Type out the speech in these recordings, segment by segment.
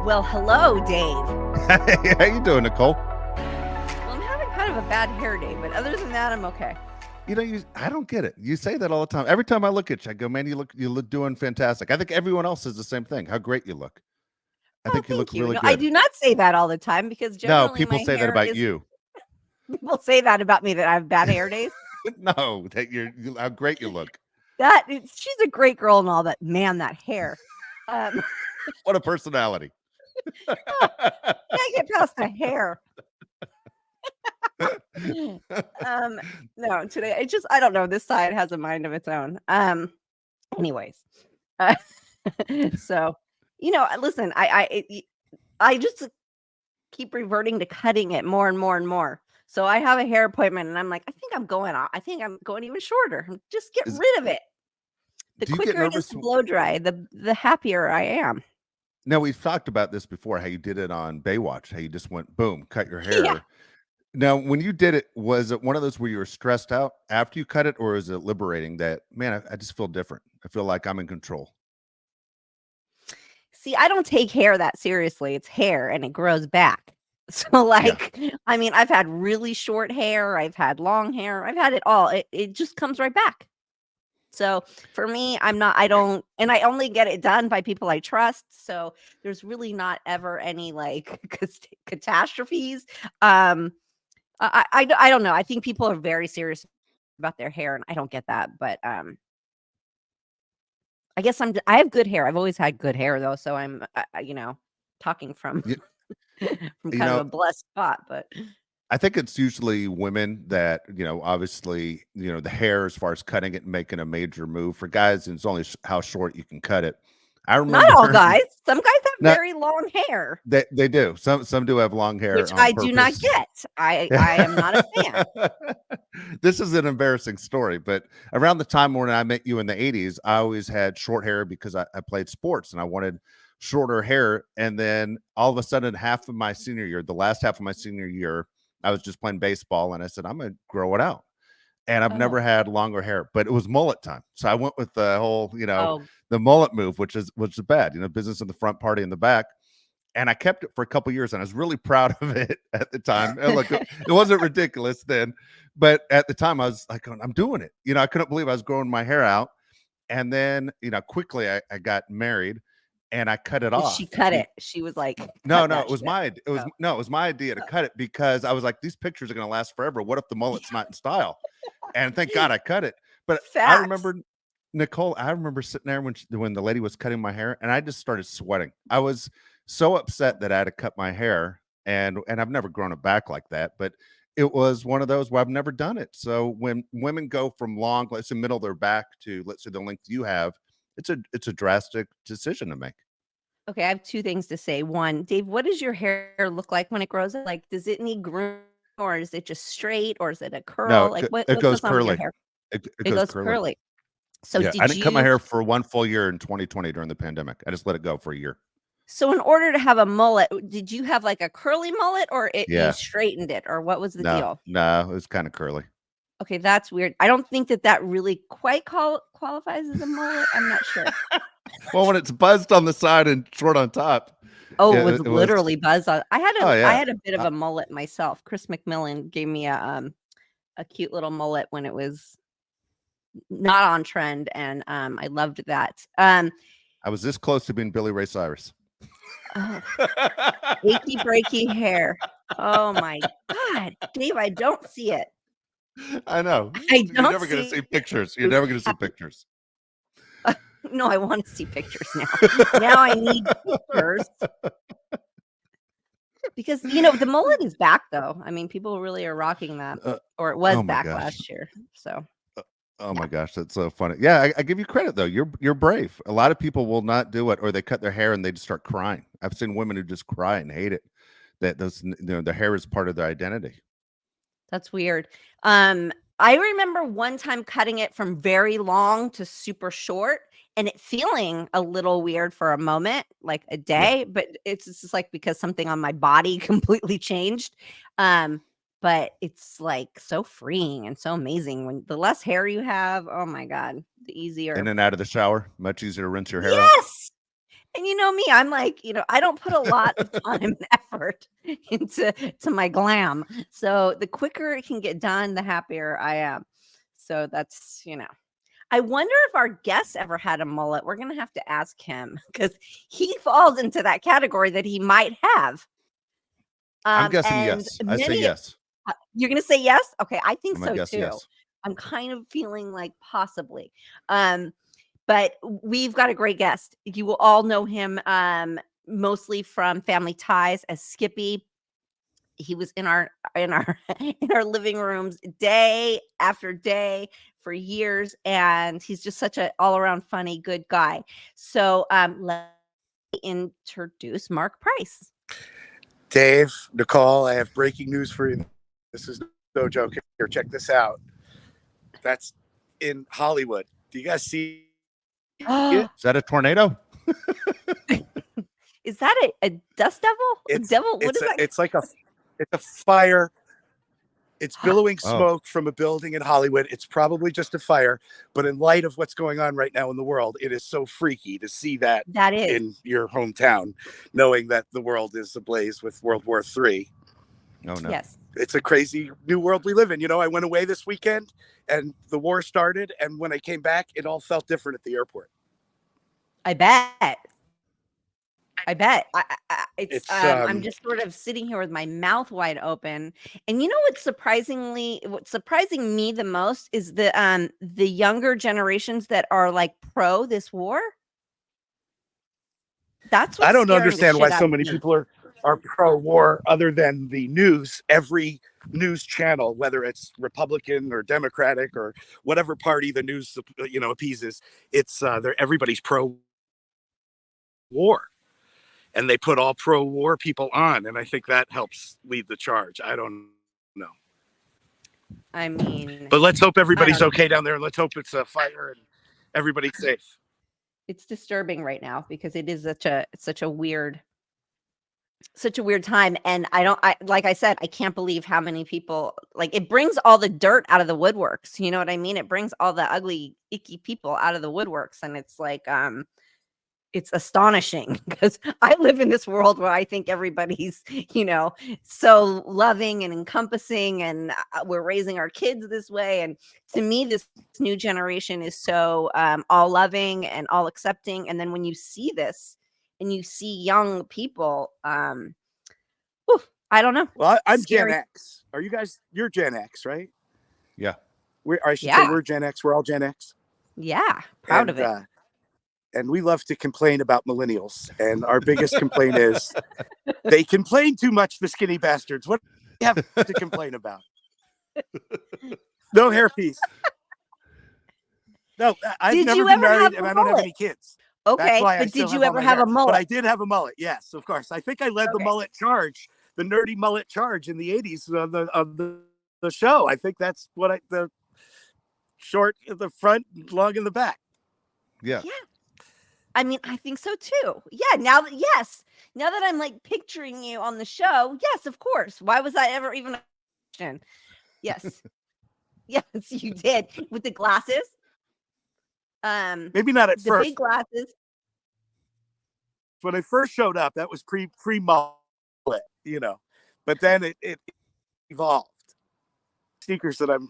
Well, hello, Dave. Hey, how you doing, Nicole? Well, I'm having kind of a bad hair day, but other than that, I'm okay. I don't get it. You say that all the time. Every time I look at you, I go, man, you look doing fantastic. I think everyone else says the same thing. How great you look. I Oh, think you look thank you. really No, I good. do not say that all the time because No, generally people my say that hair about is. you. People say that about me that I have bad hair days. No, that how great you look. She's a great girl and all, but man, that hair. Um, What a personality. can't get past the hair. No, today I don't know. This side has a mind of its own. Anyways, uh, so listen, I just keep reverting to cutting it more and more and more. So I have a hair appointment and I'm like, I think I'm going even shorter. Just get Is, rid of it. The do you get quicker it gets nervous? to blow dry, the happier I am. Now, we've talked about this before, how you did it on Baywatch, how you just went boom, cut your Yeah. hair. Now, when you did it, was it one of those where you were stressed out after you cut it, or is it liberating that, man, I just feel different? I feel like I'm in control. See, I don't take hair that seriously. It's hair and it grows back. So Yeah. I mean, I've had really short hair, I've had long hair, I've had it all. It just comes right back. So for me, I don't, and I only get it done by people I trust. So there's really not ever any like catastrophes. I don't know. I think people are very serious about their hair, and I don't get that. But I guess I have good hair. I've always had good hair though, so I'm talking from You, from you kind of a know, blessed spot. But I think it's usually women that, obviously, the hair as far as cutting it and making a major move. For guys, it's only how short you can cut it. I not all remember guys. Some guys have not very long hair, they do. Some do have long which hair on I do not purpose. get. I am not a fan. This is an embarrassing story, but around the time when I met you in the 80s, I always had short hair because I played sports and I wanted shorter hair. And then all of a sudden, half of my senior year, the last half of my senior year, I was just playing baseball and I said, I'm going to grow it out. And I've Oh, never had longer hair, but it was mullet time. So I went with the whole, oh, the mullet move, which is bad, business in the front, party in the back. And I kept it for a couple years, and I was really proud of it at the time. And look, it wasn't ridiculous then, but at the time I was like, I'm doing it. I couldn't believe I was growing my hair out. And then, quickly I got married and I cut it she off. cut it. She was like, No, cut no, that it was shit. my it was Oh, no, it was my idea to cut it because I was like, these pictures are gonna last forever. What if the mullet's not in style? And thank God I cut it. But I facts. remember Nicole, I remember sitting there when the lady was cutting my hair, and I just started sweating. I was so upset that I had to cut my hair, and I've never grown it back like that. But it was one of those where I've never done it. So when women go from long, let's say middle of their back to let's say the length you have, it's a drastic decision to make. Okay, I have two things to say. One, Dave, what does your hair look like when it grows? Like, does it need groom, or is it just straight, or is it a No, curl? Like, what it what goes goes on with your curly. hair? It It goes goes curly. curly. So Yeah, I did didn't cut my you? hair for one full year in 2020 during the pandemic. I just let it go for a year. So in order to have a mullet, did you have like a curly mullet, or you Yeah. straightened it, or what was the No, deal? no, it was kinda curly. Okay, that's weird. I don't think that really quite qualifies as a mullet. I'm not sure. Well, when it's buzzed on the side and short on top, Oh, it was it was. literally buzz on. Oh, I yeah. had a bit of Uh, a mullet myself. Chris McMillan gave me a cute little mullet when it was not on trend, and I loved that. I was this close to being Billy Ray Cyrus. Oh, achy breaky hair. Oh my god, Dave, I don't see it. I know. I You're don't never gonna see see pictures. You're you. never gonna see pictures. No, I want to see pictures now. Now I need pictures because the mullet is back though. I mean, people really are rocking that, Uh, or it was oh my back gosh. last year. So Oh yeah. my gosh, that's so funny. Yeah, I give you credit though. You're brave. A lot of people will not do it, or they cut their hair and they just start crying. I've seen women who just cry and hate it. That those the hair is part of their identity. That's weird. I remember one time cutting it from very long to super short and it feeling a little weird for a moment, like a Yeah. day, but it's just like because something on my body completely changed. Um, but it's like so freeing and so amazing when the less hair you have, oh my God, the In easier. and out of the shower, much easier to rinse your hair out. Yes. And you know me, I'm like, I don't put a lot of time and effort into my glam. So the quicker it can get done, the happier I am. So that's, I wonder if our guest ever had a mullet. We're gonna have to ask him because he falls into that category that he might have. I'm guessing And yes. I say yes. You're gonna say yes? Okay, I think I'm gonna so guess too. yes. I'm kind of feeling like possibly. But we've got a great guest. You will all know him mostly from Family Ties as Skippy. He was in our in our living rooms day after day for years, and he's just such an all-around funny, good guy. So let me introduce Marc Price. Dave, Nicole, I have breaking news for you. This is no joke. Here, check this out. That's in Hollywood. Do you guys see it? Is that a tornado? Is that a dust devil? Devil? What is that? It's a fire. It's billowing smoke from a building in Hollywood. It's probably just a fire, but in light of what's going on right now in the world, it is so freaky to see that in your hometown, knowing that the world is ablaze with World War III. Oh, no. Yes. It's a crazy new world we live in. I went away this weekend and the war started. And when I came back, it all felt different at the airport. I bet. I'm just sort of sitting here with my mouth wide open. And what's surprising me the most is the younger generations that are like pro this war. That's what's I don't scaring the understand shit why out so of many me. people are pro-war other than the news. Every news channel, whether it's Republican or Democratic or whatever party the news appeases, it's everybody's pro-war, and they put all pro-war people on, and I think that helps lead the charge. I don't know. I mean, but let's hope everybody's okay down there, and let's hope it's a fire and everybody's safe. It's disturbing right now because it is such a weird time. And like I said, I can't believe how many people, like, it brings all the dirt out of the woodworks. You know what I mean? It brings all the ugly, icky people out of the woodworks. And it's like, it's astonishing because I live in this world where I think everybody's, so loving and encompassing, and we're raising our kids this way. And to me, this new generation is so all loving and all accepting. And then when you see this and you see young people, I don't know. Well, I'm Gen X. Are you guys? You're Gen X, right? Yeah. I should say we're Gen X. We're all Gen X. Yeah, proud of it. And we love to complain about millennials. And our biggest complaint is they complain too much, the skinny bastards. What do you have to complain about? No hairpiece. No, I've never been married and I don't have any kids. Okay, but did you ever have a mullet? But I did have a mullet. Yes, of course. I think I led the mullet charge, the nerdy mullet charge in the 80s of the show. I think that's what the short at the front, long in the back. Yeah. Yeah. I mean, I think so too. Yeah. Now that I'm like picturing you on the show, yes, of course. Why was that ever even a question? Yes. Yes, you did. With the glasses. Maybe not at the first. Big glasses. When I first showed up, that was pre mullet, but then it evolved. Sneakers that I'm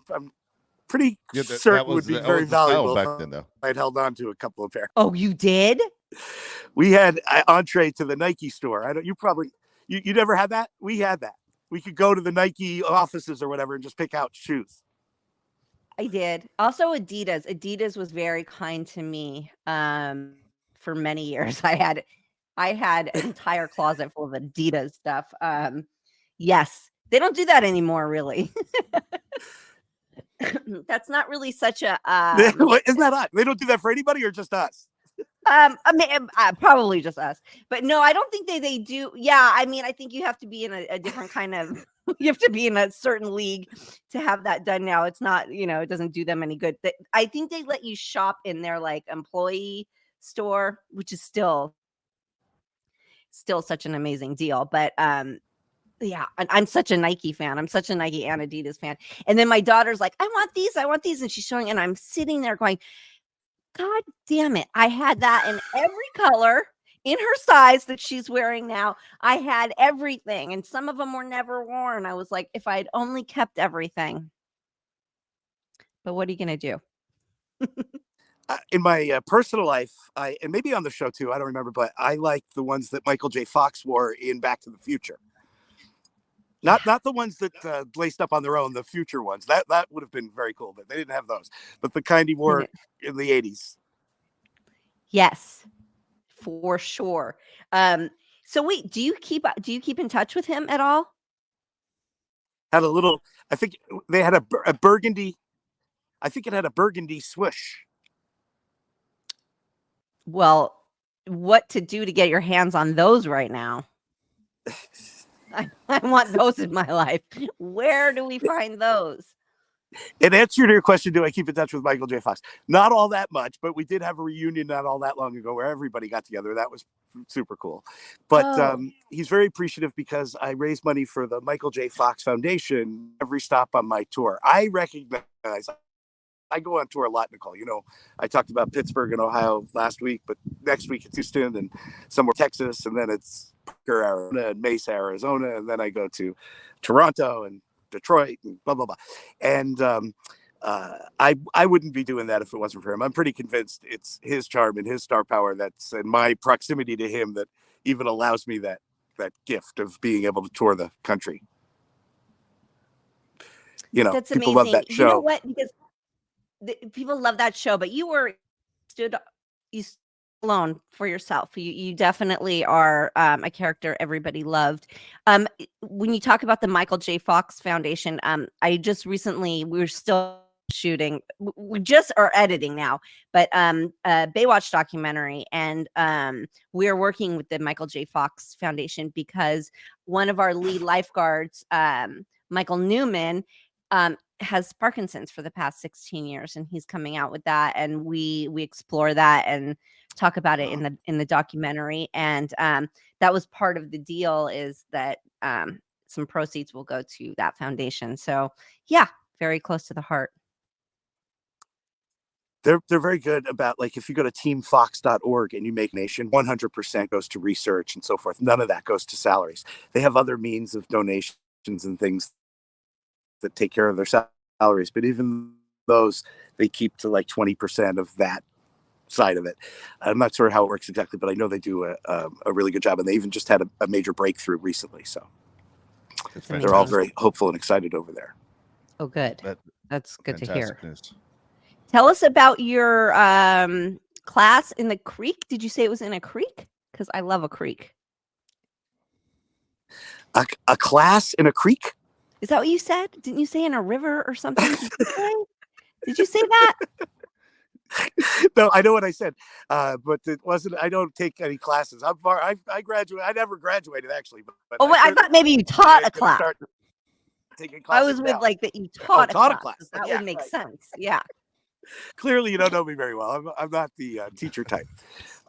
pretty certain would be very valuable back then, though. I'd held on to a couple of pairs. Oh, you did? We had entree to the Nike store. You never had that? We had that. We could go to the Nike offices or whatever and just pick out shoes. I did. Also Adidas. Adidas was very kind to me for many years. I had an entire closet full of Adidas stuff. Yes. They don't do that anymore, really. That's not really such a isn't that odd? They don't do that for anybody or just us? I mean, probably just us. But no, I don't think they do. Yeah, I mean, I think you have to be in a different kind of you have to be in a certain league to have that done now. It's not, it doesn't do them any good. I think they let you shop in their like employee store, which is still such an amazing deal. But yeah, I'm such a Nike fan. I'm such a Nike and Adidas fan. And then my daughter's like, I want these. And she's showing, and I'm sitting there going, God damn it. I had that in every color, in her size that she's wearing now. I had everything, and some of them were never worn. I was like, if I had only kept everything. But what are you going to do? In my personal life, and maybe on the show too, I don't remember, but I like the ones that Michael J. Fox wore in Back to the Future. Not the ones that laced up on their own, the future ones. That would have been very cool, but they didn't have those. But the kind he wore in the 80s. Yes, for sure. So wait, do you keep in touch with him at all? Had a little, I think they had a burgundy, I think it had a burgundy swoosh. Well, what to do to get your hands on those right now? I want those in my life. Where do we find those? In answer to your question, do I keep in touch with Michael J. Fox? Not all that much, but we did have a reunion not all that long ago where everybody got together. That was super cool. But he's very appreciative because I raised money for the Michael J. Fox Foundation every stop on my tour. I recognize I go on tour a lot, Nicole. You know, I talked about Pittsburgh and Ohio last week, but next week it's Houston and somewhere Texas, and then it's Parker, Arizona, and Mesa, Arizona, and then I go to Toronto and Detroit and blah blah blah. And I wouldn't be doing that if it wasn't for him. I'm pretty convinced it's his charm and his star power and my proximity to him that even allows me that gift of being able to tour the country. You know, that's people amazing. love that show. You know what? Because people love that show, but you stood alone for yourself. You definitely are a character everybody loved. When you talk about the Michael J. Fox Foundation, I just recently, we're still shooting, we just are editing now, but a Baywatch documentary, and we're working with the Michael J. Fox Foundation because one of our lead lifeguards, Michael Newman, has Parkinson's for the past 16 years, and he's coming out with that, and we explore that and talk about it in the documentary. And that was part of the deal, is that some proceeds will go to that foundation. So yeah, very close to the heart. They're very good about, like, if you go to teamfox.org and you make nation, 100% goes to research and so forth. None of that goes to salaries. They have other means of donations and things that take care of their salaries, but even those they keep to like 20% of that side of it. I'm not sure how it works exactly, but I know they do a really good job, and they even just had a major breakthrough recently. So they're all very hopeful and excited over there. Oh, good. That's good to hear. News. Tell us about your class in the creek. Did you say it was in a creek? Because I love a creek. A class in a creek? Is that what you said? Didn't you say in a river or something? Did you say that? No, I know what I said, but it wasn't. I don't take any classes. I graduated. I never graduated, actually. But I thought maybe you taught a class. I was with now. That you taught a class. That would make sense. Yeah. Clearly, you don't know me very well. I'm not the teacher type.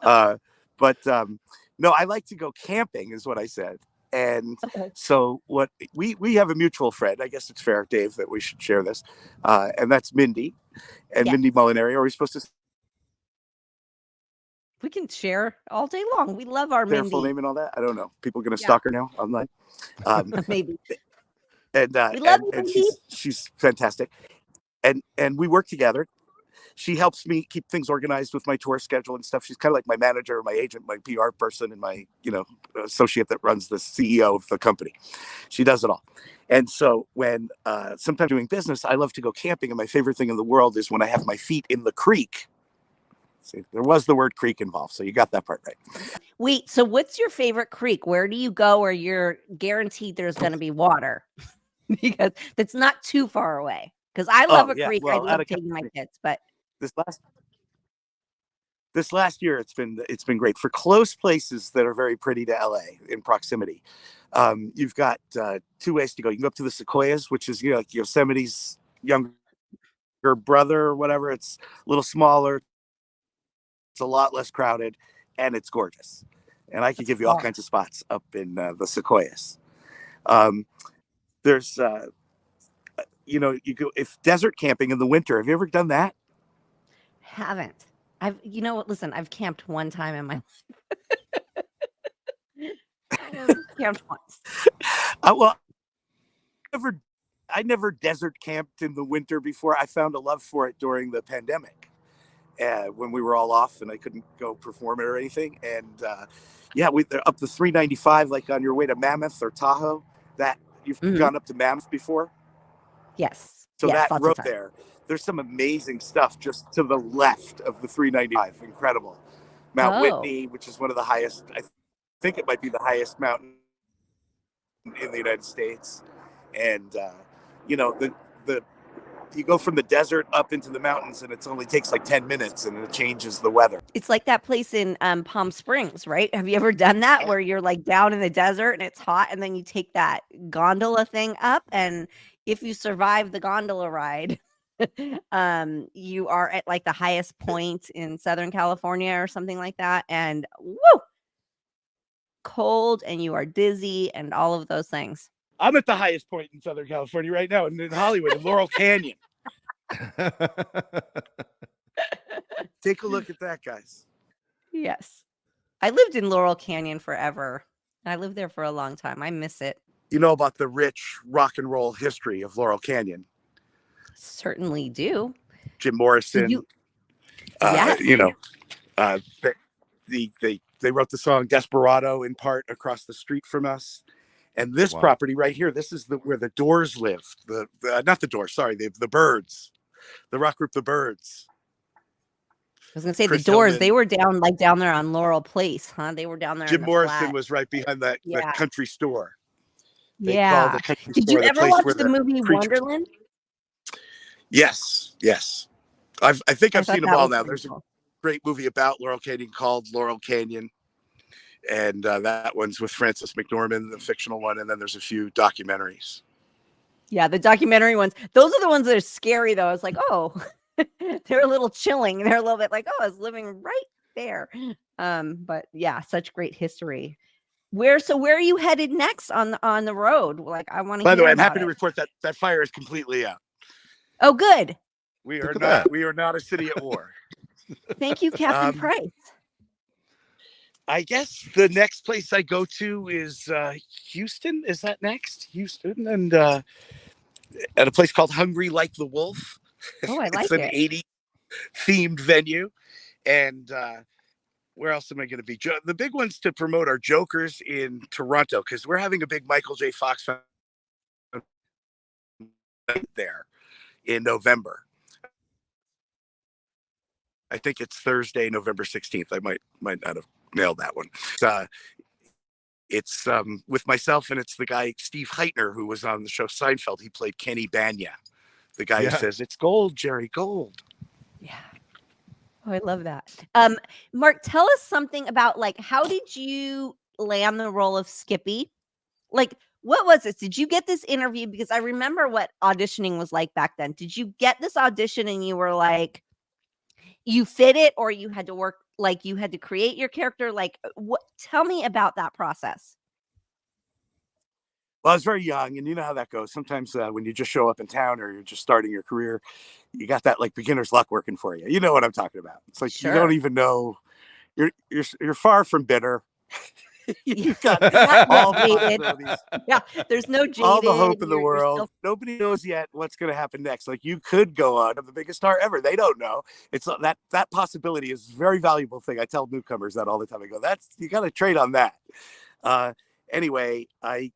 But no, I like to go camping, is what I said. And so what we have a mutual friend, I guess it's fair, Dave, that we should share this. And that's Mindy and Mindy Molinari. Are we supposed to? We can share all day long. We love our Mindy. Full name and all that. I don't know. People are going to stalk her now online. Maybe. And we love she's fantastic. And we work together. She helps me keep things organized with my tour schedule and stuff. She's kind of like my manager, my agent, my PR person, and my, associate that runs the CEO of the company. She does it all. And so when sometimes doing business, I love to go camping. And my favorite thing in the world is when I have my feet in the creek. See, there was the word creek involved. So you got that part right. Wait, so what's your favorite creek? Where do you go where you're guaranteed there's going to be water? Because that's not too far away. Because I love a creek. Well, I love taking my kids, but this last year it's been great for close places that are very pretty to LA in proximity. You've got two ways to go. You can go up to the Sequoias, which is like Yosemite's younger brother or whatever. It's a little smaller. It's a lot less crowded, and it's gorgeous. And I can give you all kinds of spots up in the Sequoias. There's you go if desert camping in the winter. Have you ever done that? Haven't. Listen, I've camped one time in my life. camped once. Well, I never desert camped in the winter before. I found a love for it during the pandemic, when we were all off and I couldn't go perform it or anything. And they're up the 395, like on your way to Mammoth or Tahoe. That you've gone up to Mammoth before? Yes. So yes, that road there, there's some amazing stuff just to the left of the 395. Incredible. Mount Whitney, which is one of the highest. I think it might be the highest mountain in the United States. And the you go from the desert up into the mountains and it only takes like 10 minutes and it changes the weather. It's like that place in Palm Springs, right? Have you ever done that where you're like down in the desert and it's hot and then you take that gondola thing up, and if you survive the gondola ride, you are at like the highest point in Southern California or something like that, and woo, cold and you are dizzy and all of those things. I'm at the highest point in Southern California right now, in Hollywood, in Laurel Canyon. Take a look at that, guys. Yes. I lived in Laurel Canyon forever. I lived there for a long time. I miss it. You know about the rich rock and roll history of Laurel Canyon? Certainly do. Jim Morrison. Yes. They wrote the song Desperado in part across the street from us. And this property right here, this is where the Doors lived. Not the Doors, sorry, the Byrds, the rock group, the Byrds. I was gonna say Chris the Doors. Hillman. They were down there on Laurel Place, huh? They were down there. Jim Morrison was right behind that country store. They called the country Did store you ever watch the movie Wonderland? Yes. I think I've seen them all now. There's a great movie about Laurel Canyon called Laurel Canyon. And that one's with Frances McDormand, the fictional one. And then there's a few documentaries. Yeah, the documentary ones. Those are the ones that are scary, though. It's like, oh, they're a little chilling. They're a little bit like, oh, I was living right there. But yeah, such great history. Where are you headed next on the road? Like, I want to. By the way, I'm happy to report that fire is completely out. Oh, good. We are not a city at war. Thank you, Captain Price. I guess the next place I go to is Houston. Is that next? Houston, and at a place called Hungry Like the Wolf. Oh, I like it. It's an 80s themed venue. And where else am I going to be? The big ones to promote are Jokers in Toronto, because we're having a big Michael J. Fox there in November. I think it's Thursday, November 16th. I might not have nailed that one. It's with myself, and it's the guy Steve Heitner, who was on the show Seinfeld. He played Kenny Banya, the guy who says, "It's gold, Jerry, gold." Yeah. Oh, I love that. Mark, tell us something about, like, how did you land the role of Skippy? Like, what was this? Did you get this interview? Because I remember what auditioning was like back then. Did you get this audition and you were like, you fit it, or you had to work, like you had to create your character? Like, what? Tell me about that process. Well, I was very young, and you know how that goes. Sometimes when you just show up in town or you're just starting your career, you got that like beginner's luck working for you. You know what I'm talking about. It's like you don't even know. You're far from bitter. You've got all the possibilities. Yeah, there's no jaded, all the hope in the world. Nobody knows yet what's going to happen next. Like, you could go on, I'm the biggest star ever. They don't know. It's that possibility is a very valuable thing. I tell newcomers that all the time. I go, you got to trade on that. Anyway, I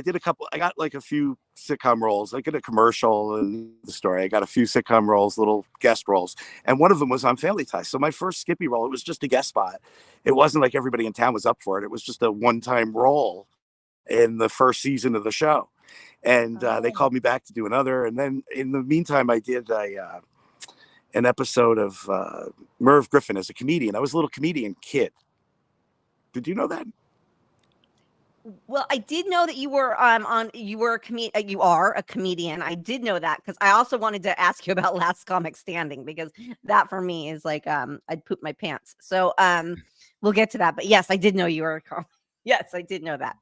did I got like a few sitcom roles. I did a commercial in the story. I got a few sitcom roles, little guest roles. And one of them was on Family Ties. So my first Skippy role, it was just a guest spot. It wasn't like everybody in town was up for it. It was just a one-time role in the first season of the show. And they called me back to do another. And then in the meantime, I did an episode of Merv Griffin as a comedian. I was a little comedian kid. Did you know that? Well, I did know that you were you are a comedian. I did know that, because I also wanted to ask you about Last Comic Standing, because that for me is like I'd poop my pants. So we'll get to that. But yes, I did know you were yes, I did know that.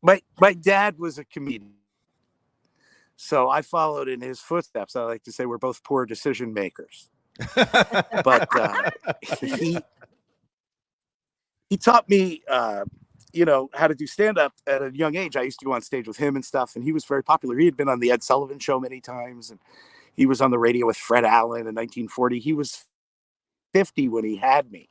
My dad was a comedian, so I followed in his footsteps. I like to say we're both poor decision makers. But he taught me how to do stand-up at a young age. I used to go on stage with him and stuff, and he was very popular. He had been on the Ed Sullivan Show many times, and he was on the radio with Fred Allen in 1940. He was 50 when he had me.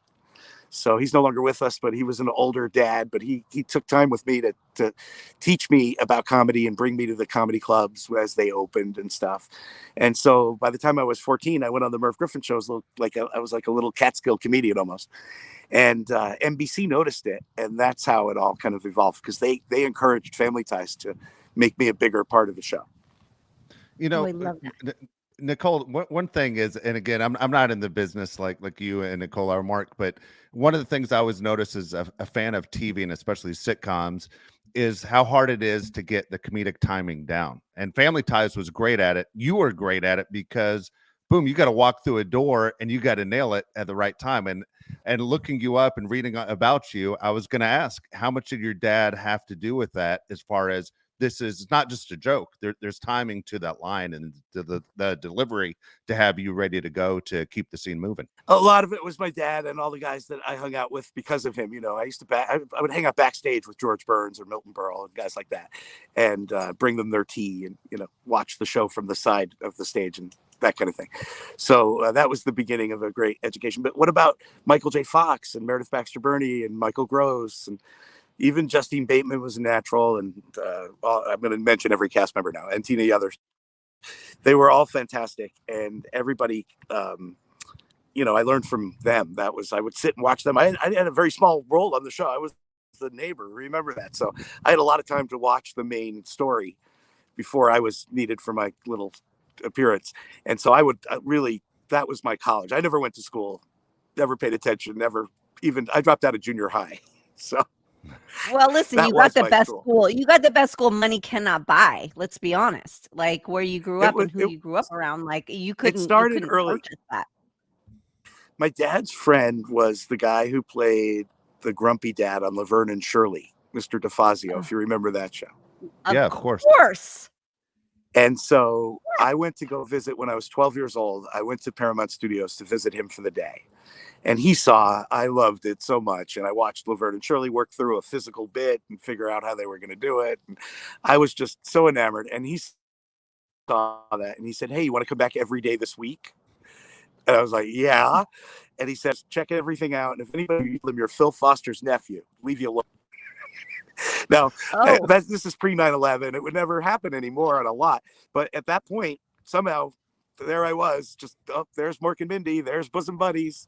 So he's no longer with us, but he was an older dad. But he took time with me to teach me about comedy and bring me to the comedy clubs as they opened and stuff. And so by the time I was 14, I went on the Merv Griffin shows. I was like a little Catskill comedian almost. And NBC noticed it, and that's how it all kind of evolved, because they encouraged Family Ties to make me a bigger part of the show. I love that. Nicole, one thing is, and again, I'm not in the business like you and Nicole or Mark, but one of the things I always notice as a fan of TV and especially sitcoms is how hard it is to get the comedic timing down. And Family Ties was great at it. You were great at it because, boom, you got to walk through a door and you got to nail it at the right time. And looking you up and reading about you, I was going to ask, how much did your dad have to do with that, as far as this is not just a joke? There's timing to that line and to the delivery to have you ready to go to keep the scene moving. A lot of it was my dad and all the guys that I hung out with because of him. I would hang out backstage with George Burns or Milton Berle and guys like that, and bring them their tea and watch the show from the side of the stage and that kind of thing. So that was the beginning of a great education. But what about Michael J. Fox and Meredith Baxter Birney and Michael Gross, and even Justine Bateman was a natural, and I'm going to mention every cast member now, and Tina Others. They were all fantastic, and everybody, I learned from them. I would sit and watch them. I had a very small role on the show. I was the neighbor, remember that? So I had a lot of time to watch the main story before I was needed for my little appearance. And so I would that was my college. I never went to school, never paid attention, I dropped out of junior high. So well, listen, you got the best school. You got the best school money cannot buy. Let's be honest. Like where you grew up and who you grew up around, like you couldn't. It started early. That. My dad's friend was the guy who played the grumpy dad on Laverne and Shirley, Mr. DeFazio, if you remember that show. Of course. And so I went to go visit when I was 12 years old. I went to Paramount Studios to visit him for the day. And I loved it so much. And I watched Laverne and Shirley work through a physical bit and figure out how they were going to do it. And I was just so enamored. And he saw that and he said, "Hey, you want to come back every day this week?" And I was like, "Yeah." And he says, "Check everything out. And if anybody, you're Phil Foster's nephew, leave you alone." Now, this is pre 9/11. It would never happen anymore on a lot. But at that point, somehow, there I was, just there's Mork and Mindy, there's Bosom Buddies,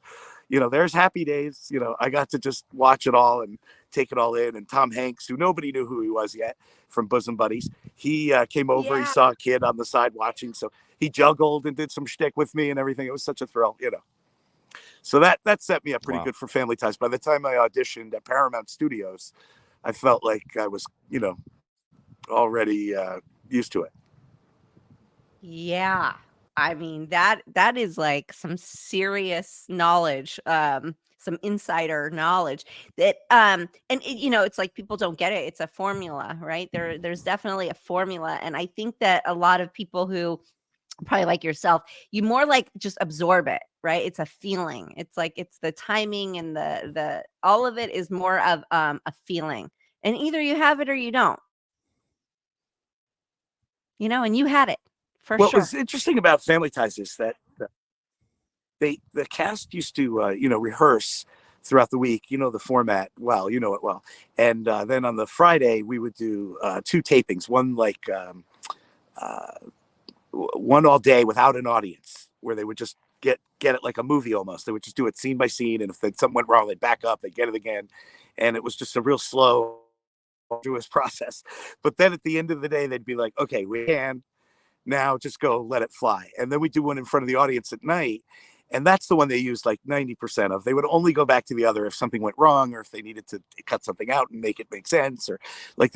there's Happy Days. I got to just watch it all and take it all in. And Tom Hanks, who nobody knew who he was yet from Bosom Buddies, he came over. He saw a kid on the side watching, so he juggled and did some shtick with me and everything. It was such a thrill, So that set me up pretty good for Family Ties. By the time I auditioned at Paramount Studios, I felt like I was, already used to it. Yeah. I mean, that is like some serious knowledge, some insider knowledge that, and it's like people don't get it. It's a formula, right? There's definitely a formula. And I think that a lot of people who probably like yourself, you more like just absorb it, right? It's a feeling. It's like, it's the timing and the all of it is more of a feeling, and either you have it or you don't, and you had it for sure. What was interesting about Family Ties is that the cast used to, rehearse throughout the week, the format well, it well. And then on the Friday, we would do 2 tapings, one one all day without an audience, where they would just get it like a movie almost. They would just do it scene by scene, and if something went wrong, they'd back up, they'd get it again, and it was just a real slow, arduous process. But then at the end of the day, they'd be like, "Okay, we can now just go let it fly." And then we do one in front of the audience at night, and that's the one they used like 90% of. They would only go back to the other if something went wrong, or if they needed to cut something out and make it make sense, or like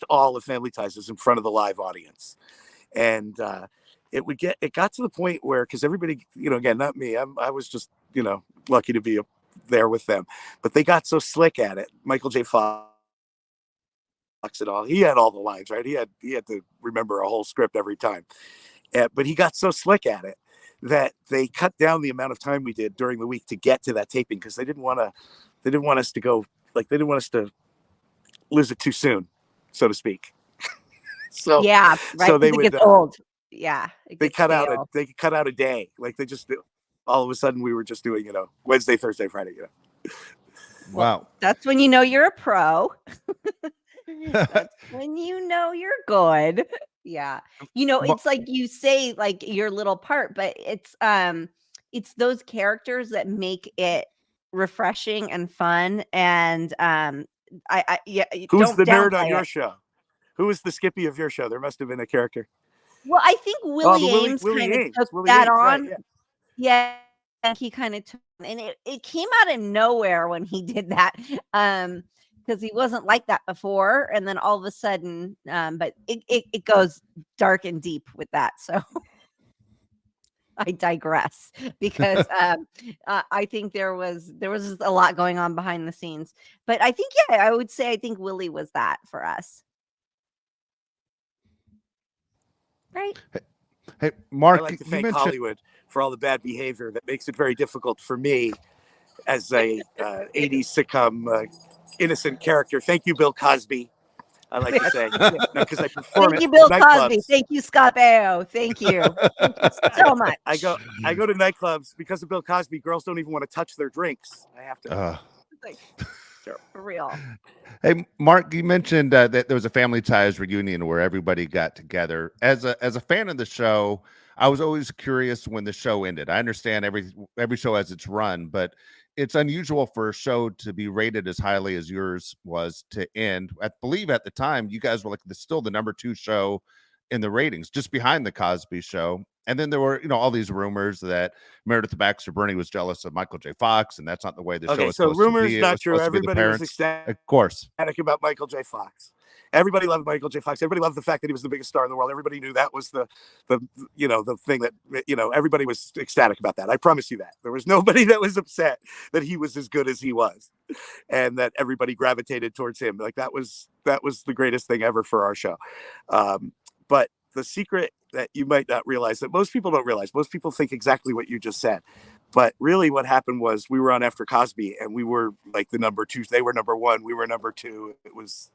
all of Family Ties is in front of the live audience. And it got to the point where, because everybody, again, not me, I was just, lucky to be there with them, but they got so slick at it. Michael J. Fox and all, he had all the lines, right? He had to remember a whole script every time. But he got so slick at it that they cut down the amount of time we did during the week to get to that taping, because they didn't want us to go, like, they didn't want us to lose it too soon, so to speak. So yeah, right. so they It would gets old. Yeah, it they gets cut out stale. they could cut out a day. Like they just all of a sudden we were just doing, Wednesday, Thursday, Friday, Well, Wow. that's when you know you're a pro. That's when you know you're good. Yeah. It's like you say like your little part, but it's those characters that make it refreshing and fun. And yeah, Who's don't the nerd on downplay your it. show? Who is the Skippy of your show? There must have been a character. Well, I think Oh, the Willie Ames kind of took Willie that Ames, right? on. Yeah. Yeah, and he kind of took, and it came out of nowhere when he did that. Because he wasn't like that before, and then all of a sudden, but it goes dark and deep with that. So I digress because I think there was a lot going on behind the scenes. But I think I would say I think Willie was that for us. Right. Hey, Mark, I like to you thank mentioned Hollywood for all the bad behavior that makes it very difficult for me as a 80s sitcom innocent character. Thank you, Bill Cosby. I like to say, because I perform Thank you, at Bill nightclubs. Cosby. Thank you, Scott Baio. Thank you. Thank you so much. I go to nightclubs because of Bill Cosby. Girls don't even want to touch their drinks. I have to. For real. Hey, Mark, you mentioned that there was a Family Ties reunion where everybody got together. As a fan of the show, I was always curious when the show ended. I understand every show has its run, but it's unusual for a show to be rated as highly as yours was to end. I believe at the time you guys were still the number 2 show in the ratings, just behind the Cosby Show. And then there were, all these rumors that Meredith Baxter Birney was jealous of Michael J. Fox, and that's not the way the show is supposed to rumors be. not It was true. supposed to be the Everybody was parents. ecstatic, Of course, about Michael J. Fox. Everybody loved Michael J. Fox. Everybody loved the fact that he was the biggest star in the world. Everybody knew that was the thing that, everybody was ecstatic about that. I promise you that. There was nobody that was upset that he was as good as he was and that everybody gravitated towards him. Like that was the greatest thing ever for our show. But the secret that you might not realize, that most people don't realize, most people think exactly what you just said. But really what happened was we were on after Cosby and we were like the number 2. They were number 1. We were number 2. It was,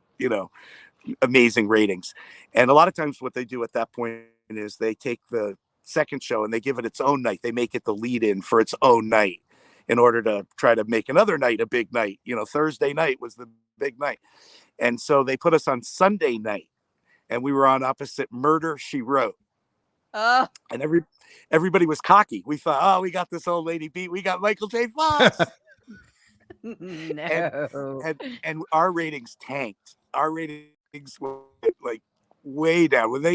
amazing ratings. And a lot of times what they do at that point is they take the second show and they give it its own night. They make it the lead in for its own night in order to try to make another night a big night. Thursday night was the big night. And so they put us on Sunday night and we were on opposite Murder, She Wrote. And everybody was cocky. We thought, oh, we got this old lady beat. We got Michael J. Fox. No. And our ratings tanked. Our ratings went like way down.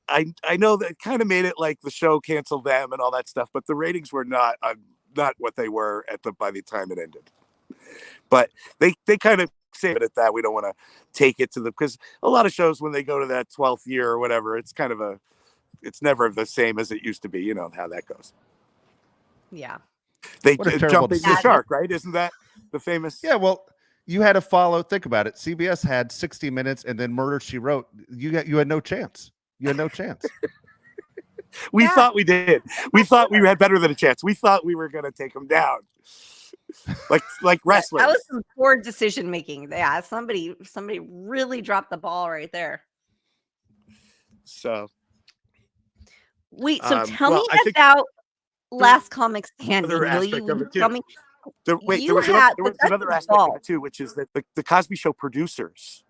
I know that kind of made it like the show canceled them and all that stuff, but the ratings were not what they were by the time it ended. But they kind of say it at that. We don't want to take it to because a lot of shows when they go to that 12th year or whatever, it's kind of it's never the same as it used to be. You know how that goes. Yeah. They jump into the shark, right? Isn't that the famous? Yeah, well, you had to follow. Think about it. CBS had 60 Minutes, and then Murder, She Wrote. You had no chance. You had no chance. We thought we did. We thought we had better than a chance. We thought we were going to take them down, like wrestlers. That was some poor decision making. Yeah, somebody really dropped the ball right there. So, wait. So tell me about Last Comic Standing. Will you tell me? There was another aspect of it too, which is that the Cosby Show producers,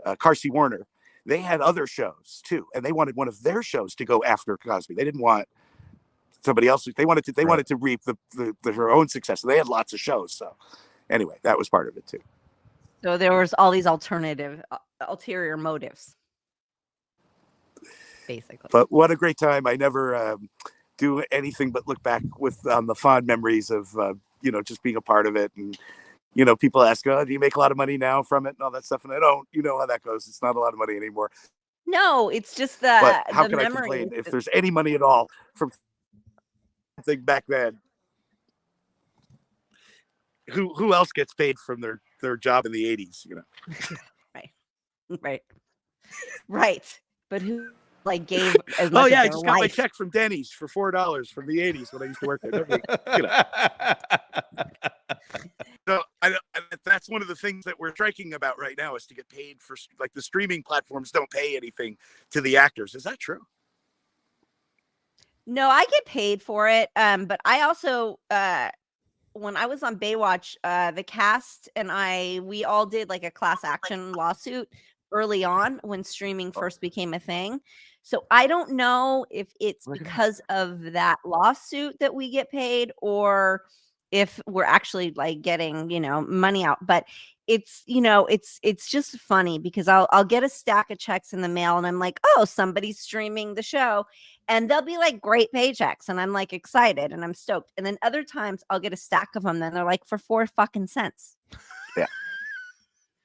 Carsey Warner, they had other shows too, and they wanted one of their shows to go after Cosby. They didn't want somebody else. They wanted to reap their own success. So they had lots of shows. So anyway, that was part of it too. So there was all these ulterior motives, basically. But what a great time! I never do anything but look back with the fond memories of just being a part of it. And people ask, oh, do you make a lot of money now from it and all that stuff? And I don't. You know how that goes. It's not a lot of money anymore. No, it's just that. But how can I complain if there's any money at all from something back then? Who else gets paid from their job in the 80s? Right. But who gave as much? Oh yeah, I just got my check from Denny's for $4 from the 80s when I used to work there. So one of the things that we're striking about right now is to get paid for, like, the streaming platforms don't pay anything to the actors. Is that true? No, I get paid for it. But I also, when I was on Baywatch, the cast and we all did like a class action lawsuit early on when streaming first became a thing. So I don't know if it's because of that lawsuit that we get paid or if we're actually like getting, money out. But it's, it's just funny because I'll get a stack of checks in the mail and I'm like, oh, somebody's streaming the show. And they'll be like great paychecks. And I'm like excited and I'm stoked. And then other times I'll get a stack of them. Then they're like for 4 fucking cents. Yeah.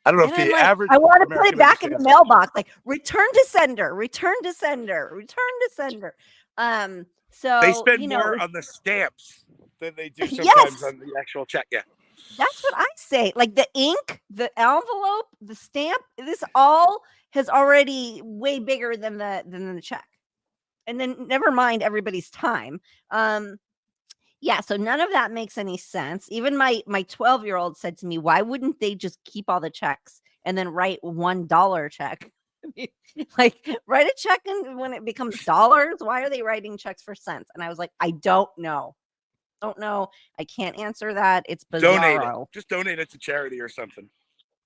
I don't know if the average. I want to put it back in the mailbox, like return to sender, return to sender, return to sender. So they spend more on the stamps than they do sometimes on the actual check. Yeah. That's what I say. Like the ink, the envelope, the stamp, this all has already way bigger than the check. And then never mind everybody's time. Yeah, so none of that makes any sense. Even my 12-year-old said to me, why wouldn't they just keep all the checks and then write $1 check? Like write a check and when it becomes dollars, why are they writing checks for cents? And I was like, I don't know. I can't answer that. It's bizarro. Donate it. Just donate it to charity or something.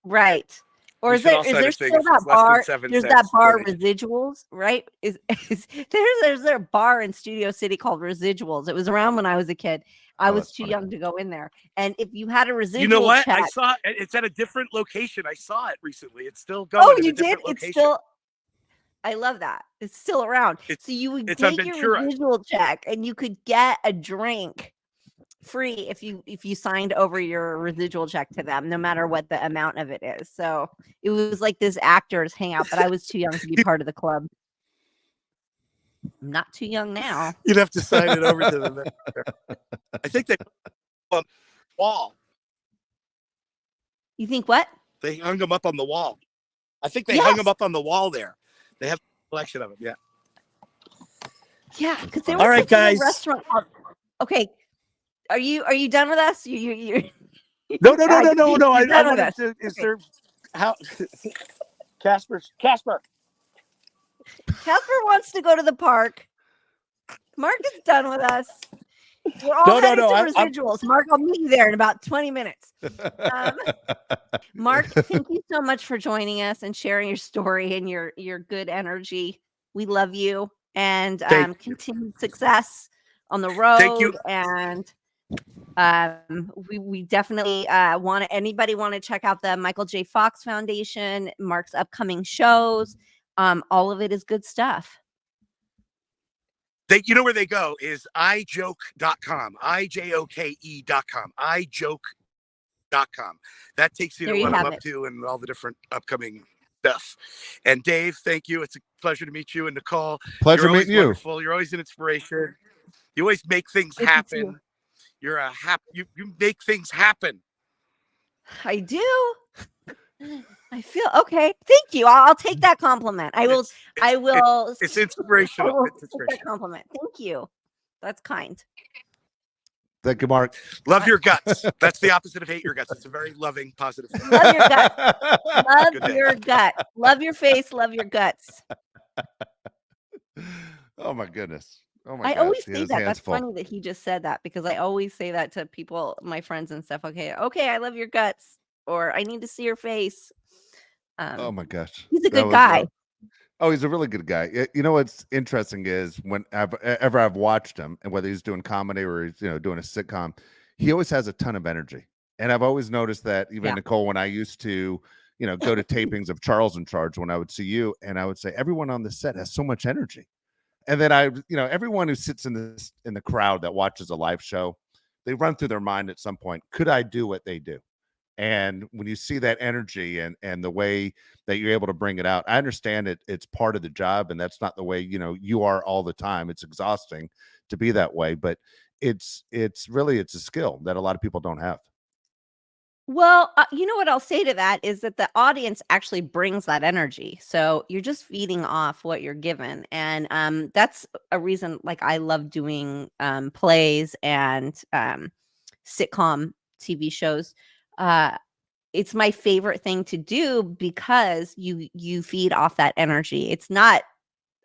Right. Or is there still that bar? There's that bar Residuals, right? There's a bar in Studio City called Residuals. It was around when I was a kid. I was too young to go in there. And if you had a residual, you know what? check, I saw it. It's at a different location. I saw it recently. It's still going. Oh, you did? It's still. I love that. It's still around. So you would take your residual check and you could get a drink free if you signed over your residual check to them, no matter what the amount of it is. So it was like this actors hangout, but I was too young to be part of the club. I'm not too young now. You'd have to sign it over to them. I think they on the wall. You think what? They hung them up on the wall. I think they hung them up on the wall there. They have a collection of them. Yeah. Yeah, because they were all right, guys. Restaurant. Okay. Are you done with us? You No. I wanted to. Is there how Casper wants to go to the park. Mark is done with us. We're all headed to Residuals. Mark, I'll meet you there in about 20 minutes. Mark, thank you so much for joining us and sharing your story and your good energy. We love you and continued success on the road. Thank you. And we definitely anybody want to check out the Michael J. Fox Foundation, Mark's upcoming shows. All of it is good stuff. You know where they go is ijoke.com, ijoke.com, ijoke.com. That takes you to what I'm up to and all the different upcoming stuff. And Dave, thank you. It's a pleasure to meet you. And Nicole, pleasure meeting you. Wonderful. You're always an inspiration. You always make things happen. You're a you make things happen. I do. I feel okay. Thank you. I'll take that compliment. I will. It's inspirational. It's take that compliment. Thank you. That's kind. Thank you, Mark. Love your guts. That's the opposite of hate your guts. It's a very loving, positive thing. Love your gut. Love your gut. Love your face. Love your guts. Oh my goodness. Oh my I gosh, always say that. That's funny that he just said that because I always say that to people, my friends and stuff. Okay, I love your guts, or I need to see your face. Oh my gosh, he's a good guy. He's a really good guy. You know what's interesting is whenever I've watched him, and whether he's doing comedy or he's doing a sitcom, he always has a ton of energy. And I've always noticed that even Nicole, when I used to go to tapings of Charles in Charge, when I would see you, and I would say everyone on the set has so much energy. And then everyone who sits in the crowd that watches a live show, they run through their mind at some point, could I do what they do? And when you see that energy and the way that you're able to bring it out, I understand it's part of the job, and that's not the way you are all the time. It's exhausting to be that way, but it's really a skill that a lot of people don't have. Well, you know what I'll say to that is that the audience actually brings that energy. So you're just feeding off what you're given. And that's a reason like I love doing plays and sitcom TV shows it's my favorite thing to do because you feed off that energy. It's not,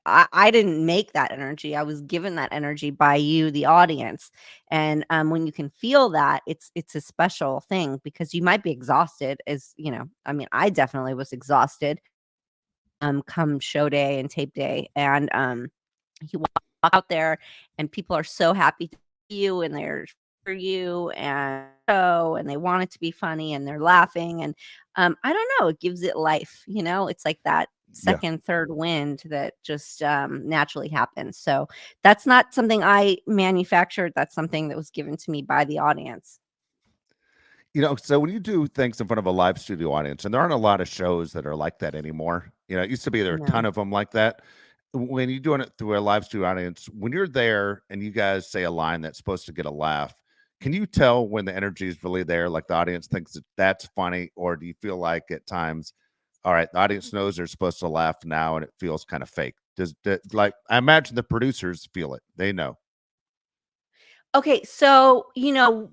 I didn't make that energy. I was given that energy by you, the audience. And when you can feel that, it's a special thing because you might be exhausted, as you know. I mean, I definitely was exhausted come show day and tape day. And you walk out there and people are so happy to see you and they're for you and they want it to be funny and they're laughing. And I don't know, it gives it life, you know. It's like that Yeah. second, third wind that just naturally happens. So that's not something I manufactured. That's something that was given to me by the audience. You know, so when you do things in front of a live studio audience, and there aren't a lot of shows that are like that anymore. You know, it used to be there a ton No. of them like that. When you're doing it through a live studio audience, when you're there and you guys say a line that's supposed to get a laugh, can you tell when the energy is really there? Like the audience thinks that that's funny, or do you feel like at times, all right, the audience knows they're supposed to laugh now, and it feels kind of fake? Like I imagine the producers feel it; they know. Okay, so,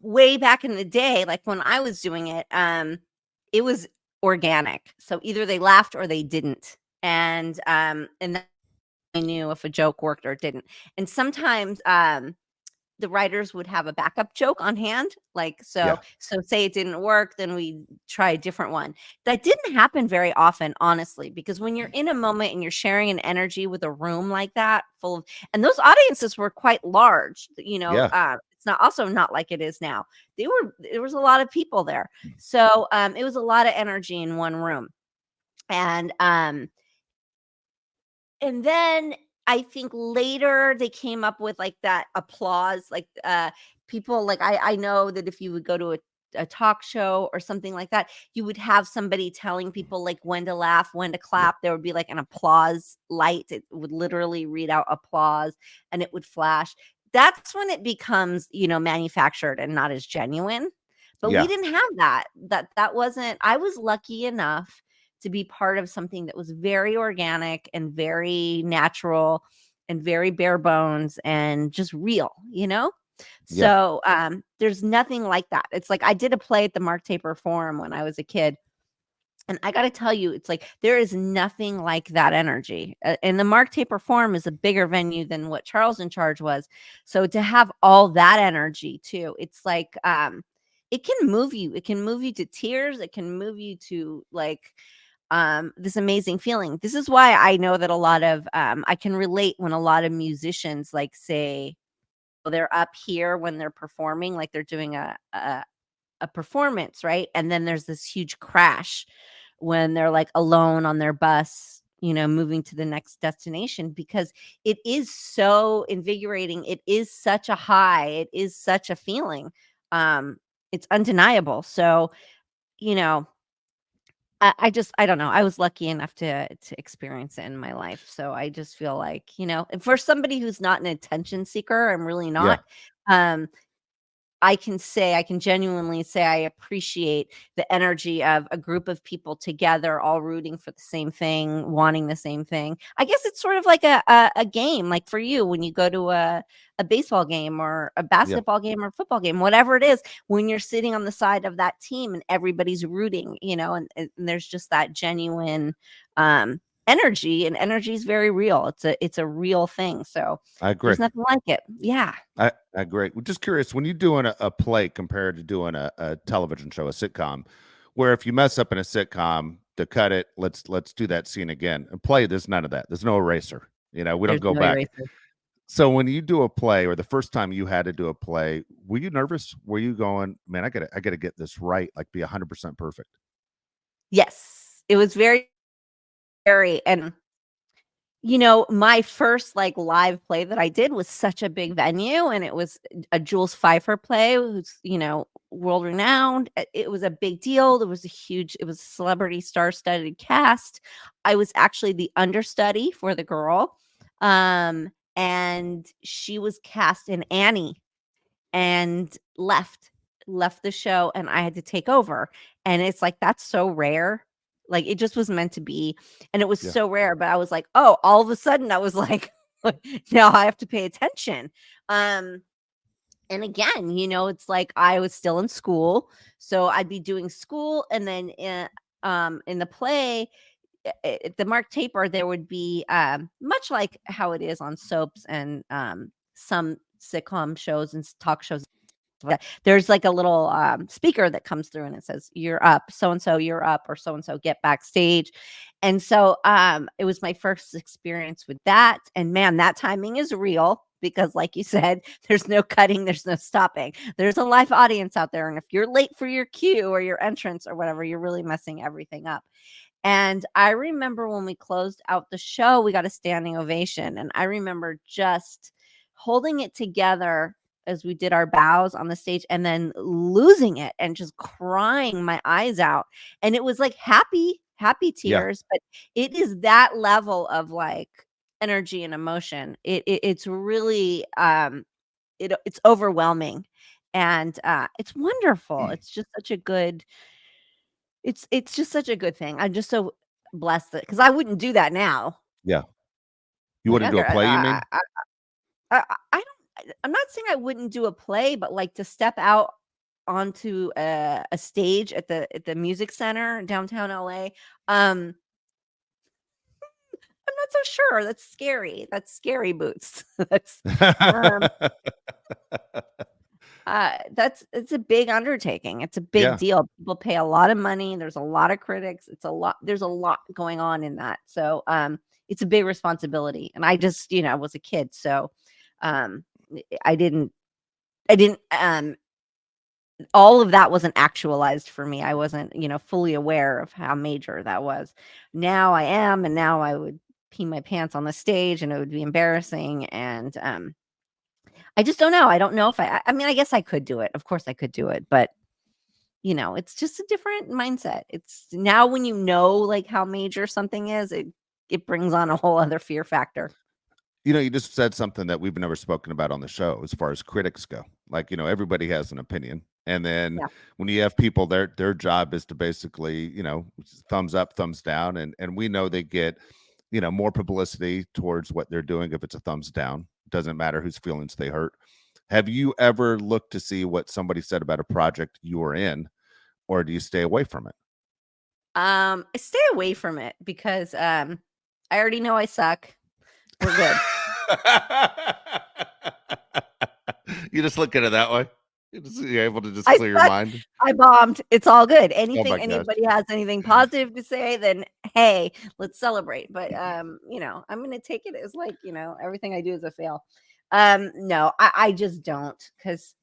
way back in the day, like when I was doing it was organic. So either they laughed or they didn't. And then I knew if a joke worked or it didn't. And sometimes the writers would have a backup joke on hand. Like, Yeah, so say it didn't work, then we try a different one. That didn't happen very often, honestly, because when you're in a moment and you're sharing an energy with a room like that, full of, and those audiences were quite large, yeah, it's not also not like it is now. There was a lot of people there. So it was a lot of energy in one room. And then I think later they came up with like that applause, like people like I know that if you would go to a talk show or something like that, you would have somebody telling people like when to laugh, when to yeah, clap. There would be like an applause light. It would literally read out applause and it would flash. That's when it becomes, manufactured and not as genuine. But we yeah, didn't have that. That wasn't, I was lucky enough to be part of something that was very organic and very natural and very bare bones and just real, you know? yeah. So there's nothing like that. It's like I did a play at the Mark Taper Forum when I was a kid. And I got to tell you, it's like there is nothing like that energy. And the Mark Taper Forum is a bigger venue than what Charles in Charge was. So to have all that energy too, it's like it can move you. It can move you to tears. It can move you to like this amazing feeling. This is why I know that a lot of I can relate when a lot of musicians like say they're up here when they're performing, like they're doing a performance, right? And then there's this huge crash when they're like alone on their bus, moving to the next destination because it is so invigorating. It is such a high. It is such a feeling. It's undeniable. So, you know, I don't know. I was lucky enough to experience it in my life. So I just feel like, and for somebody who's not an attention seeker, I'm really Yeah. not. Um, I can genuinely say I appreciate the energy of a group of people together, all rooting for the same thing, wanting the same thing. I guess it's sort of like a game, like for you when you go to a baseball game or a Yeah. basketball game or football game, whatever it is, when you're sitting on the side of that team and everybody's rooting, and there's just that genuine energy, and energy is very real. It's a real thing. So I agree. there's nothing like it. Yeah. I agree. Well, just curious, when you're doing a play compared to doing a television show, a sitcom, where if you mess up in a sitcom to cut it, let's do that scene again. And play, there's none of that. There's no eraser. We don't There's go no back. eraser. So when you do a play, or the first time you had to do a play, were you nervous? Were you going, man, I gotta get this right, like be 100% perfect? Yes, it was very scary, and, my first, like, live play that I did was such a big venue, and it was a Jules Pfeiffer play, who's, world renowned. It was a big deal. It was a celebrity star-studded cast. I was actually the understudy for the girl, and she was cast in Annie and left the show, and I had to take over, and it's like, that's so rare. Like, it just was meant to be, and it was Yeah. so rare, but I was like, "Oh," all of a sudden, I was like, "Now I have to pay attention." Um, And again, it's like I was still in school, so I'd be doing school, and then in the play, at the Mark Taper, there would be much like how it is on soaps and some sitcom shows and talk shows. There's like a little speaker that comes through and it says, "You're up, so and so, you're up," or "So and so, get backstage." And so it was my first experience with that. And man, that timing is real because, like you said, there's no cutting, there's no stopping. There's a live audience out there. And if you're late for your cue or your entrance or whatever, you're really messing everything up. And I remember when we closed out the show, we got a standing ovation. And I remember just holding it together as we did our bows on the stage and then losing it and just crying my eyes out. And it was like happy tears, but it is that level of like energy and emotion. It's really it's overwhelming, and it's wonderful. It's just such a good it's just such a good thing. I'm just so blessed that because I wouldn't do that now. Yeah. You wouldn't do a play, you mean? I'm not saying I wouldn't do a play, but like to step out onto a stage at the music center in downtown LA. I'm not so sure. That's scary. That's scary boots. That's it's a big undertaking. It's a big deal. People pay a lot of money. There's a lot of critics. There's a lot going on in that. So it's a big responsibility. And I just, was a kid. So I didn't all of that wasn't actualized for me. I wasn't, fully aware of how major that was. Now I am, and now I would pee my pants on the stage and it would be embarrassing. And I just don't know. I don't know if I mean, I guess I could do it. Of course I could do it, but it's just a different mindset. It's now when like how major something is, it brings on a whole other fear factor. You just said something that we've never spoken about on the show as far as critics go. Like, everybody has an opinion. And then when you have people, their job is to basically, thumbs up, thumbs down. And we know they get, more publicity towards what they're doing if it's a thumbs down. Doesn't matter whose feelings they hurt. Have you ever looked to see what somebody said about a project you were in, or do you stay away from it? I stay away from it because I already know I suck. We're good. You just look at it that way. You're able to just clear your mind. I bombed. It's all good. Anything anybody has anything positive to say, then hey, let's celebrate. But I'm gonna take it as like, everything I do is a fail. No, I just don't, because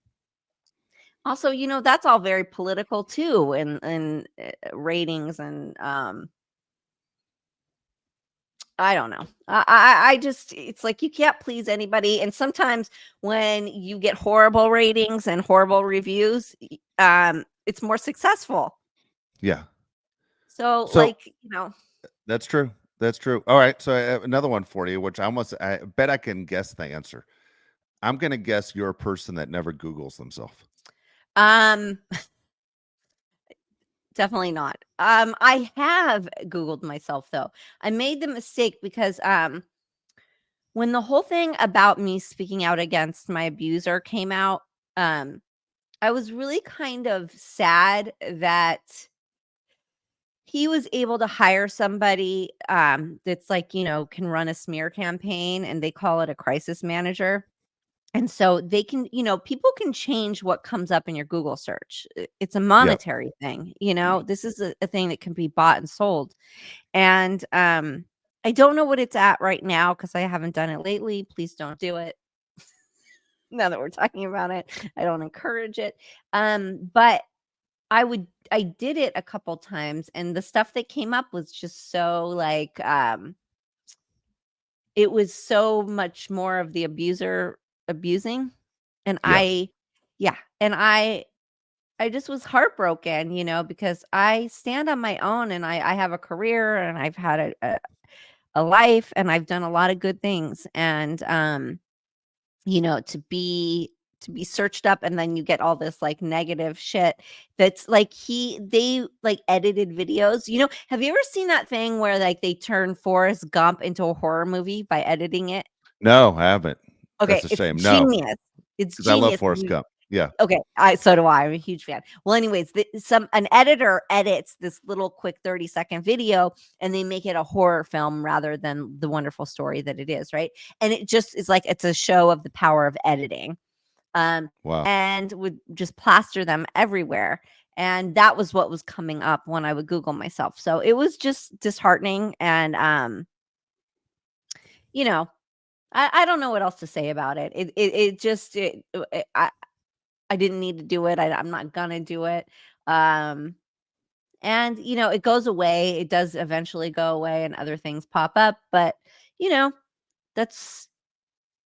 also, that's all very political too, and ratings and I don't know. I just, it's like you can't please anybody. And sometimes when you get horrible ratings and horrible reviews, it's more successful. Yeah. So like, That's true. That's true. All right. So I have another one for you, which I bet I can guess the answer. I'm going to guess you're a person that never Googles themselves. Definitely not. I have Googled myself though. I made the mistake because when the whole thing about me speaking out against my abuser came out, I was really kind of sad that he was able to hire somebody that's like, can run a smear campaign, and they call it a crisis manager. And so they can, people can change what comes up in your Google search. It's a monetary thing, this is a thing that can be bought and sold. And I don't know what it's at right now because I haven't done it lately. Please don't do it. Now that we're talking about it, I don't encourage it. But I did it a couple times, and the stuff that came up was just so like, it was so much more of the abuser abusing. And I just was heartbroken, because I stand on my own, and I have a career, and I've had a life, and I've done a lot of good things. And to be searched up, and then you get all this like negative shit that's like they like edited videos. Have you ever seen that thing where like they turn Forrest Gump into a horror movie by editing it? No, I haven't. Okay, that's a shame. Genius. It's Because I love genius. Forrest Gump. Yeah. Okay, so do I. I'm a huge fan. Well, anyways, an editor edits this little quick 30-second video and they make it a horror film rather than the wonderful story that it is, right? And it just is like it's a show of the power of editing. Wow. And would just plaster them everywhere. And that was what was coming up when I would Google myself. So it was just disheartening. And you know, I don't know what else to say about it. I didn't need to do it. I'm not gonna do it. And it goes away. It does eventually go away, and other things pop up. But that's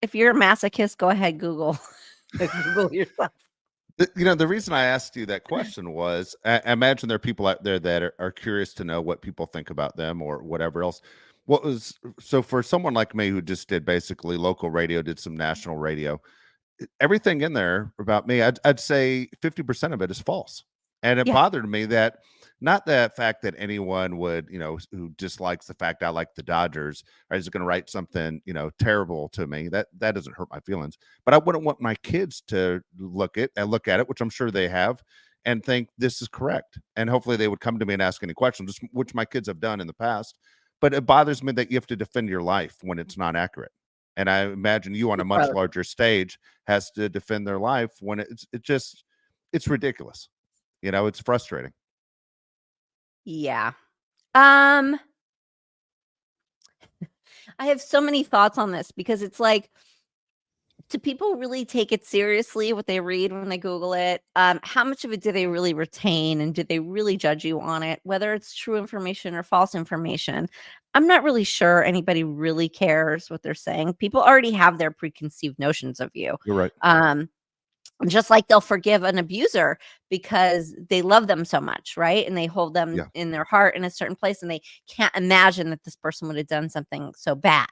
if you're a masochist, go ahead, Google yourself. The reason I asked you that question was I imagine there are people out there that are curious to know what people think about them or whatever else. So for someone like me who just did basically local radio, did some national radio, everything in there about me, I'd say 50% of it is false. And it bothered me that not the fact that anyone would, who dislikes the fact I like the Dodgers or is going to write something, terrible to me. That doesn't hurt my feelings. But I wouldn't want my kids to look at it, which I'm sure they have, and think this is correct. And hopefully they would come to me and ask any questions, which my kids have done in the past. But it bothers me that you have to defend your life when it's not accurate. And I imagine you on a much larger stage has to defend their life when it's ridiculous. It's frustrating. Yeah. I have so many thoughts on this because it's like, do people really take it seriously what they read when they Google it? How much of it do they really retain, and did they really judge you on it, whether it's true information or false information? I'm not really sure anybody really cares what they're saying. People already have their preconceived notions of you. You're right. Just like they'll forgive an abuser because they love them so much, right? And they hold them in their heart in a certain place, and they can't imagine that this person would have done something so bad,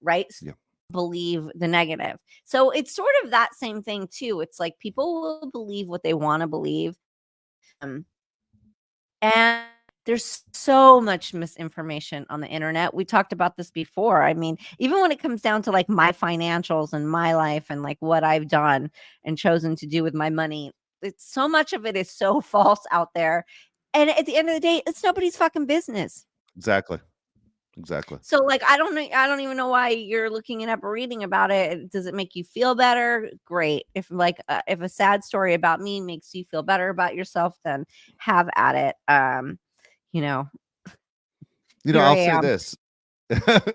right? Yeah. Believe the negative. So it's sort of that same thing too. It's like people will believe what they want to believe. And there's so much misinformation on the internet. We talked about this before. I mean, even when it comes down to like my financials and my life and like what I've done and chosen to do with my money, it's so much of it is so false out there. And at the end of the day, it's nobody's fucking business. Exactly. So like, I don't even know why you're looking it up or reading about it. Does it make you feel better? Great. If a sad story about me makes you feel better about yourself, then have at it. I'll say this.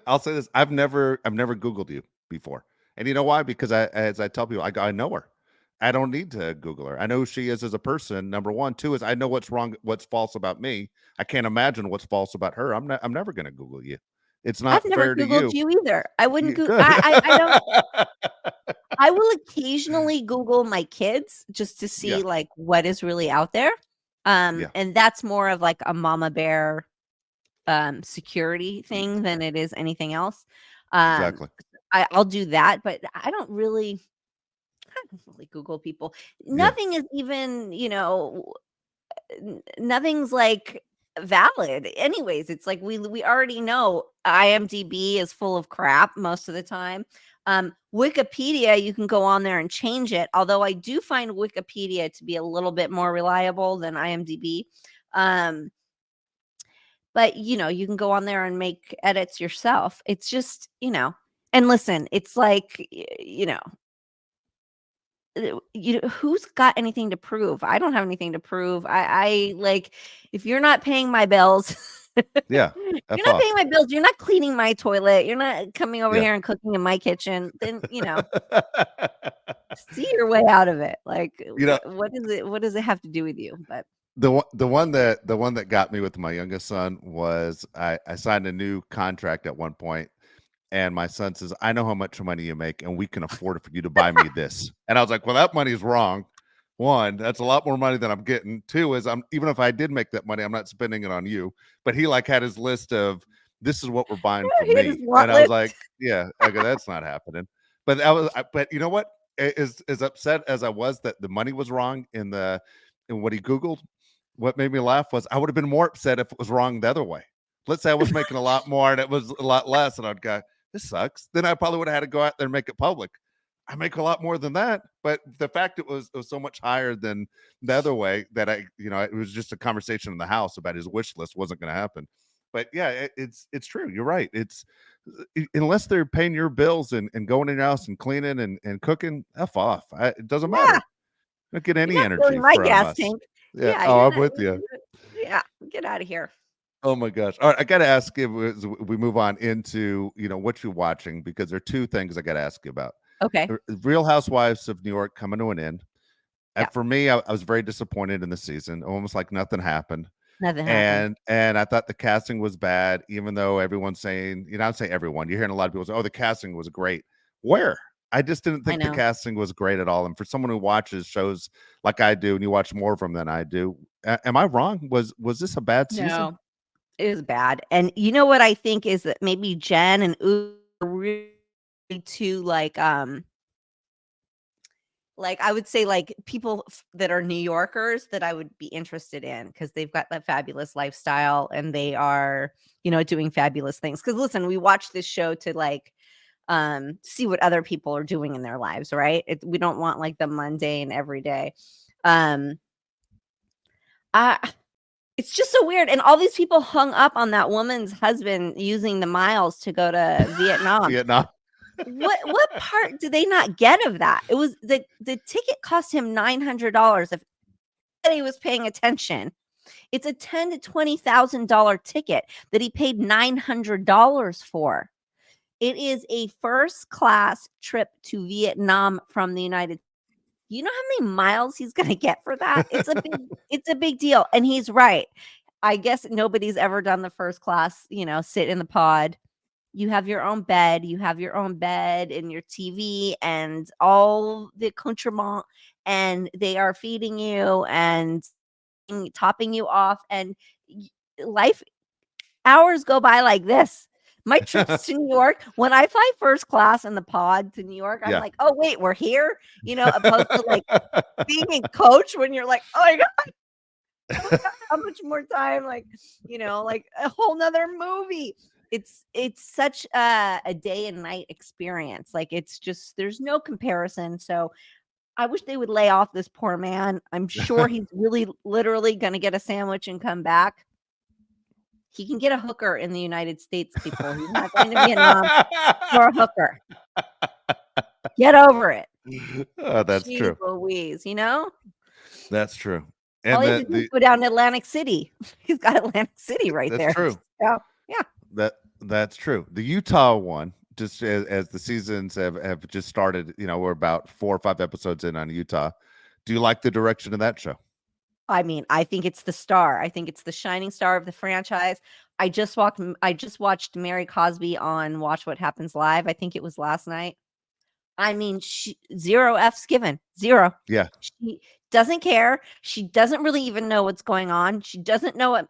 I'll say this. I've never Googled you before. And you know why? Because as I tell people, I know her. I don't need to Google her. I know who she is as a person. Number one. Two is I know what's wrong, what's false about me. I can't imagine what's false about her. I'm never going to Google you. It's not fair to you. I've never Googled you either. I wouldn't Google. I don't. I will occasionally Google my kids just to see like what is really out there. And that's more of like a mama bear security thing than it is anything else. Exactly. I'll do that, but I don't really Google people. Nothing is even, nothing's like valid. Anyways, it's like we already know IMDb is full of crap most of the time. Wikipedia, you can go on there and change it. Although I do find Wikipedia to be a little bit more reliable than IMDb. But you can go on there and make edits yourself. It's just, and listen, it's like, who's got anything to prove? I don't have anything to prove. I like, if you're not paying my bills, you're not paying my bills, you're not cleaning my toilet, you're not coming over here and cooking in my kitchen, then see your way out of it. Like, what does it have to do with you? But the one that got me with my youngest son was I signed a new contract at one point. And my son says, I know how much money you make, and we can afford for you to buy me this. And I was like, well, that money is wrong. One, that's a lot more money than I'm getting. Two is even if I did make that money, I'm not spending it on you. But he like had his list of this is what we're buying for me. And I was like, yeah, okay, that's not happening. But but you know what? As upset as I was that the money was wrong in what he Googled, what made me laugh was I would have been more upset if it was wrong the other way. Let's say I was making a lot more and it was a lot less, and I'd go, this sucks. Then I probably would have had to go out there and make it public. I make a lot more than that. But the fact it was so much higher than the other way that it was just a conversation in the house about his wish list wasn't going to happen. But yeah, it's true. You're right. It's unless they're paying your bills and going in your house and cleaning and cooking, F off. It doesn't matter. Don't get any You're not energy filling my from gas us. tank. Yeah. Yeah, Oh, you're I'm not. with you. Yeah, get out of here. Oh my gosh. All right. I got to ask you as we move on into, what you're watching, because there are two things I got to ask you about. Okay. Real Housewives of New York coming to an end. And Yeah. for me, I was very disappointed in the season, almost like nothing happened. Nothing happened. And I thought the casting was bad, even though everyone's saying, I'd say everyone, you're hearing a lot of people say, oh, the casting was great. Where? I just didn't think the casting was great at all. And for someone who watches shows like I do, and you watch more of them than I do, am I wrong? Was this a bad season? No, it was bad. And you know what I think is that maybe Jen and U are really too like I would say like people that are New Yorkers that I would be interested in, because they've got that fabulous lifestyle and they are, doing fabulous things. Because listen, we watch this show to like see what other people are doing in their lives, right? We don't want like the mundane everyday. It's just so weird. And all these people hung up on that woman's husband using the miles to go to Vietnam. What part did they not get of that? It was the ticket cost him $900. If anybody was paying attention, it's a $10,000 to $20,000 ticket that he paid $900 for. It is a first class trip to Vietnam from the United States. You know how many miles he's going to get for that? It's a big deal. And he's right. I guess nobody's ever done the first class, sit in the pod. You have your own bed. You have your own bed and your TV and all the accoutrement, and they are feeding you and topping you off, and life hours go by like this. My trips to New York, when I fly first class in the pod to New York, I'm like, oh, wait, we're here, opposed to like being in coach when you're like, oh my God, how much more time? Like, like a whole nother movie. It's such a day and night experience. Like, it's just, there's no comparison. So I wish they would lay off this poor man. I'm sure he's really literally going to get a sandwich and come back. He can get a hooker in the United States, people. He's not going to Vietnam for a hooker. Get over it. Oh, that's true. Louise, That's true. And all he has to do is go down to Atlantic City. He's got Atlantic City right there. That's true. So, yeah. That's true. The Utah one, just as the seasons have just started, we're about 4 or 5 episodes in on Utah. Do you like the direction of that show? I mean, I think it's the star. I think it's the shining star of the franchise. I just watched Mary Cosby on Watch What Happens Live. I think it was last night. I mean, 0 F's given. 0. Yeah. She doesn't care. She doesn't really even know what's going on. She doesn't know what I'm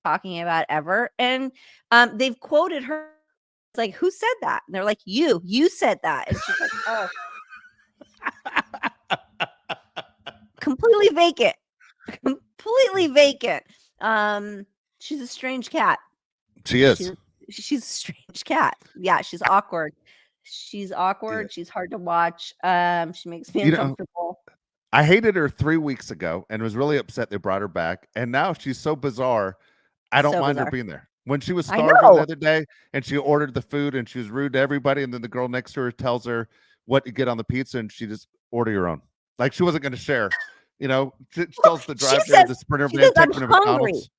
talking about ever. And they've quoted her. It's like, who said that? And they're like, you said that. And she's like, oh. Completely vacant. She's a strange cat. She is. She's a strange cat. Yeah, she's awkward. She's awkward. Yeah. She's hard to watch. She makes me uncomfortable. I hated her 3 weeks ago and was really upset they brought her back. And now she's so bizarre. I don't mind her being there. When she was starving the other day and she ordered the food and she was rude to everybody, and then the girl next to her tells her what to get on the pizza, and she just order your own. Like, she wasn't going to share. She tells the driver, the Sprinter man, taking her to McDonald's.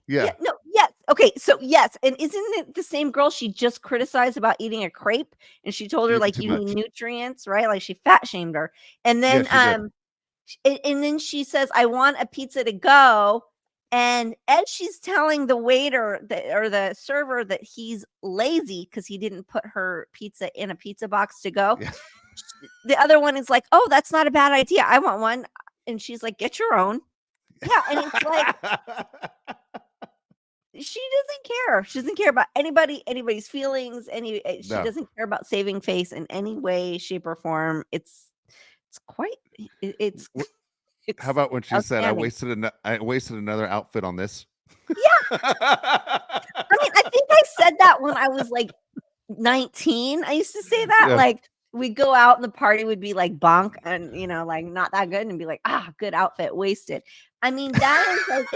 Yeah. No. Yes. Okay. So yes. And isn't it the same girl she just criticized about eating a crepe? And she told her like, you need nutrients, right? Like, she fat shamed her. And then, and then she says, I want a pizza to go. And as she's telling the waiter or the server that he's lazy because he didn't put her pizza in a pizza box to go. Yeah. The other one is like, oh, that's not a bad idea. I want one. And she's like, get your own. Yeah. And it's like, she doesn't care. She doesn't care about anybody's feelings. She doesn't care about saving face in any way, shape, or form. It's how about when she said, I wasted another outfit on this? Yeah. I mean, I think I said that when I was like 19. I used to say that, like, we go out and the party would be like bonk and like not that good and be like, good outfit, wasted. I mean, that is like,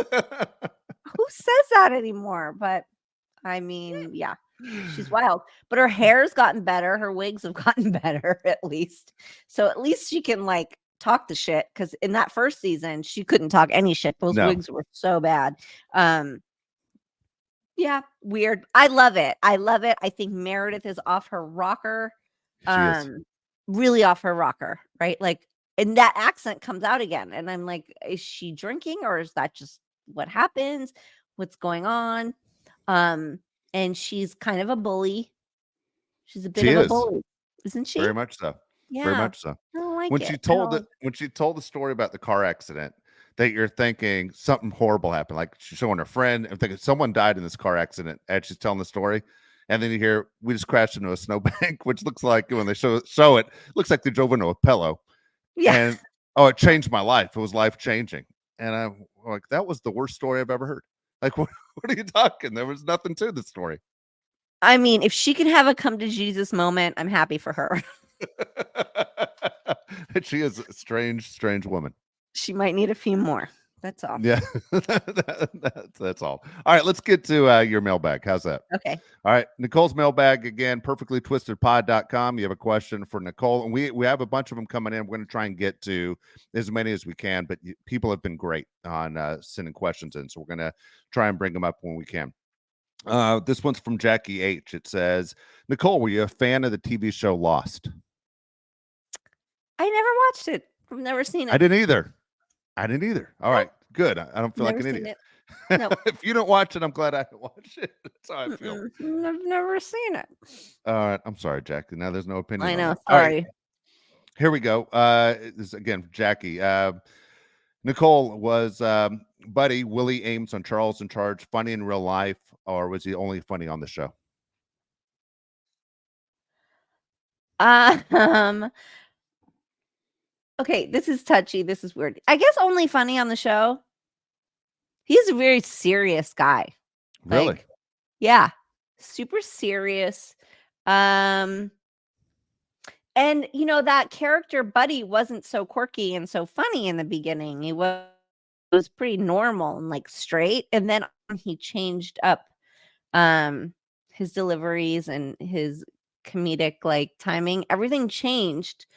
who says that anymore? But I mean, yeah, she's wild. But her hair's gotten better. Her wigs have gotten better at least. So at least she can like talk the shit, because in that first season she couldn't talk any shit. Those wigs were so bad. Yeah, weird. I love it. I think Meredith is off her rocker. She is. Really off her rocker, right? Like, and that accent comes out again. And I'm like, is she drinking, or is that just what happens? What's going on? And she's kind of a bully. She's a bit of a bully, isn't she? Very much so. Yeah. Very much so. I don't like when it. she told the story about the car accident, that you're thinking something horrible happened. Like she's showing her friend and thinking someone died in this car accident as she's telling the story. And then you hear, we just crashed into a snowbank, which looks like when they show it, looks like they drove into a pillow. Yeah. And it changed my life. It was life changing. And I'm like, that was the worst story I've ever heard. Like, what are you talking? There was nothing to the story. I mean, if she can have a come to Jesus moment, I'm happy for her. She is a strange, strange woman. She might need a few more. That's all. Yeah, that's all. All right, let's get to your mailbag. How's that? Okay. All right, Nicole's mailbag again, perfectlytwistedpod.com. You have a question for Nicole, and we have a bunch of them coming in. We're going to try and get to as many as we can, but people have been great on sending questions in, so we're going to try and bring them up when we can. This one's from Jackie H. It says, Nicole, were you a fan of the TV show Lost? I never watched it. I've never seen it. I didn't either. All right, good. I don't feel like an idiot. No. If you don't watch it, I'm glad I didn't watch it. That's how I feel. I've never seen it. All right, I'm sorry, Jackie. Now there's no opinion. I know. Sorry. Right. Here we go. This is again, Jackie. Nicole, was Buddy Willie Ames on Charles in Charge funny in real life, or was he only funny on the show? Okay, this is touchy. This is weird. I guess only funny on the show. He's a very serious guy. Really? Like, yeah. Super serious. And that character Buddy wasn't so quirky and so funny in the beginning. He was pretty normal and like straight. And then he changed up his deliveries and his comedic like timing. Everything changed.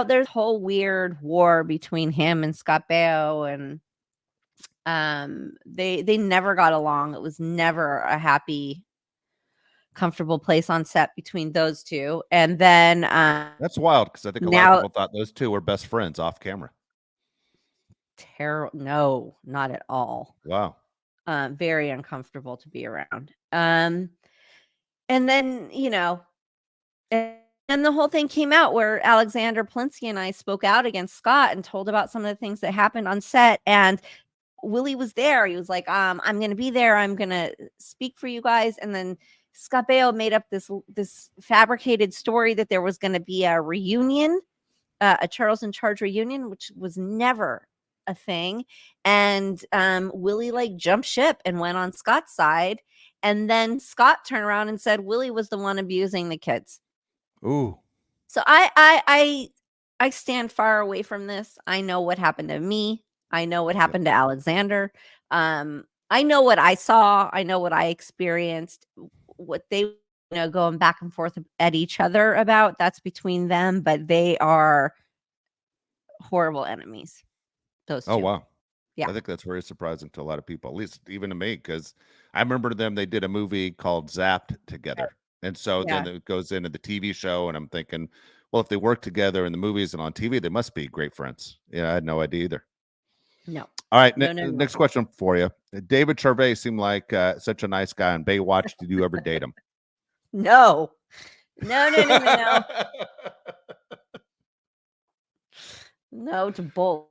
There's a whole weird war between him and Scott Baio, and they never got along. It was never a happy, comfortable place on set between those two. And then that's wild, because I think a lot of people thought those two were best friends off camera. Terrible. No, not at all. Wow. Very uncomfortable to be around. And then and the whole thing came out where Alexander Plinsky and I spoke out against Scott and told about some of the things that happened on set. And Willie was there. He was like, I'm going to be there. I'm going to speak for you guys. And then Scott Baio made up this fabricated story that there was going to be a reunion, a Charles in Charge reunion, which was never a thing. And Willie like jumped ship and went on Scott's side. And then Scott turned around and said Willie was the one abusing the kids. Ooh. So I stand far away from this. I know what happened to me. I know what happened to Alexander. I know what I saw. I know what I experienced. What they going back and forth at each other about, that's between them, but they are horrible enemies. Those two. Oh wow. Yeah. I think that's very surprising to a lot of people, at least even to me, because I remember they did a movie called Zapped together. And so then it goes into the TV show, and I'm thinking, well, if they work together in the movies and on TV, they must be great friends. Yeah, I had no idea either. No. All right, No. next question for you. David Charvet seemed like such a nice guy on Baywatch. Did you ever date him? No. No to both.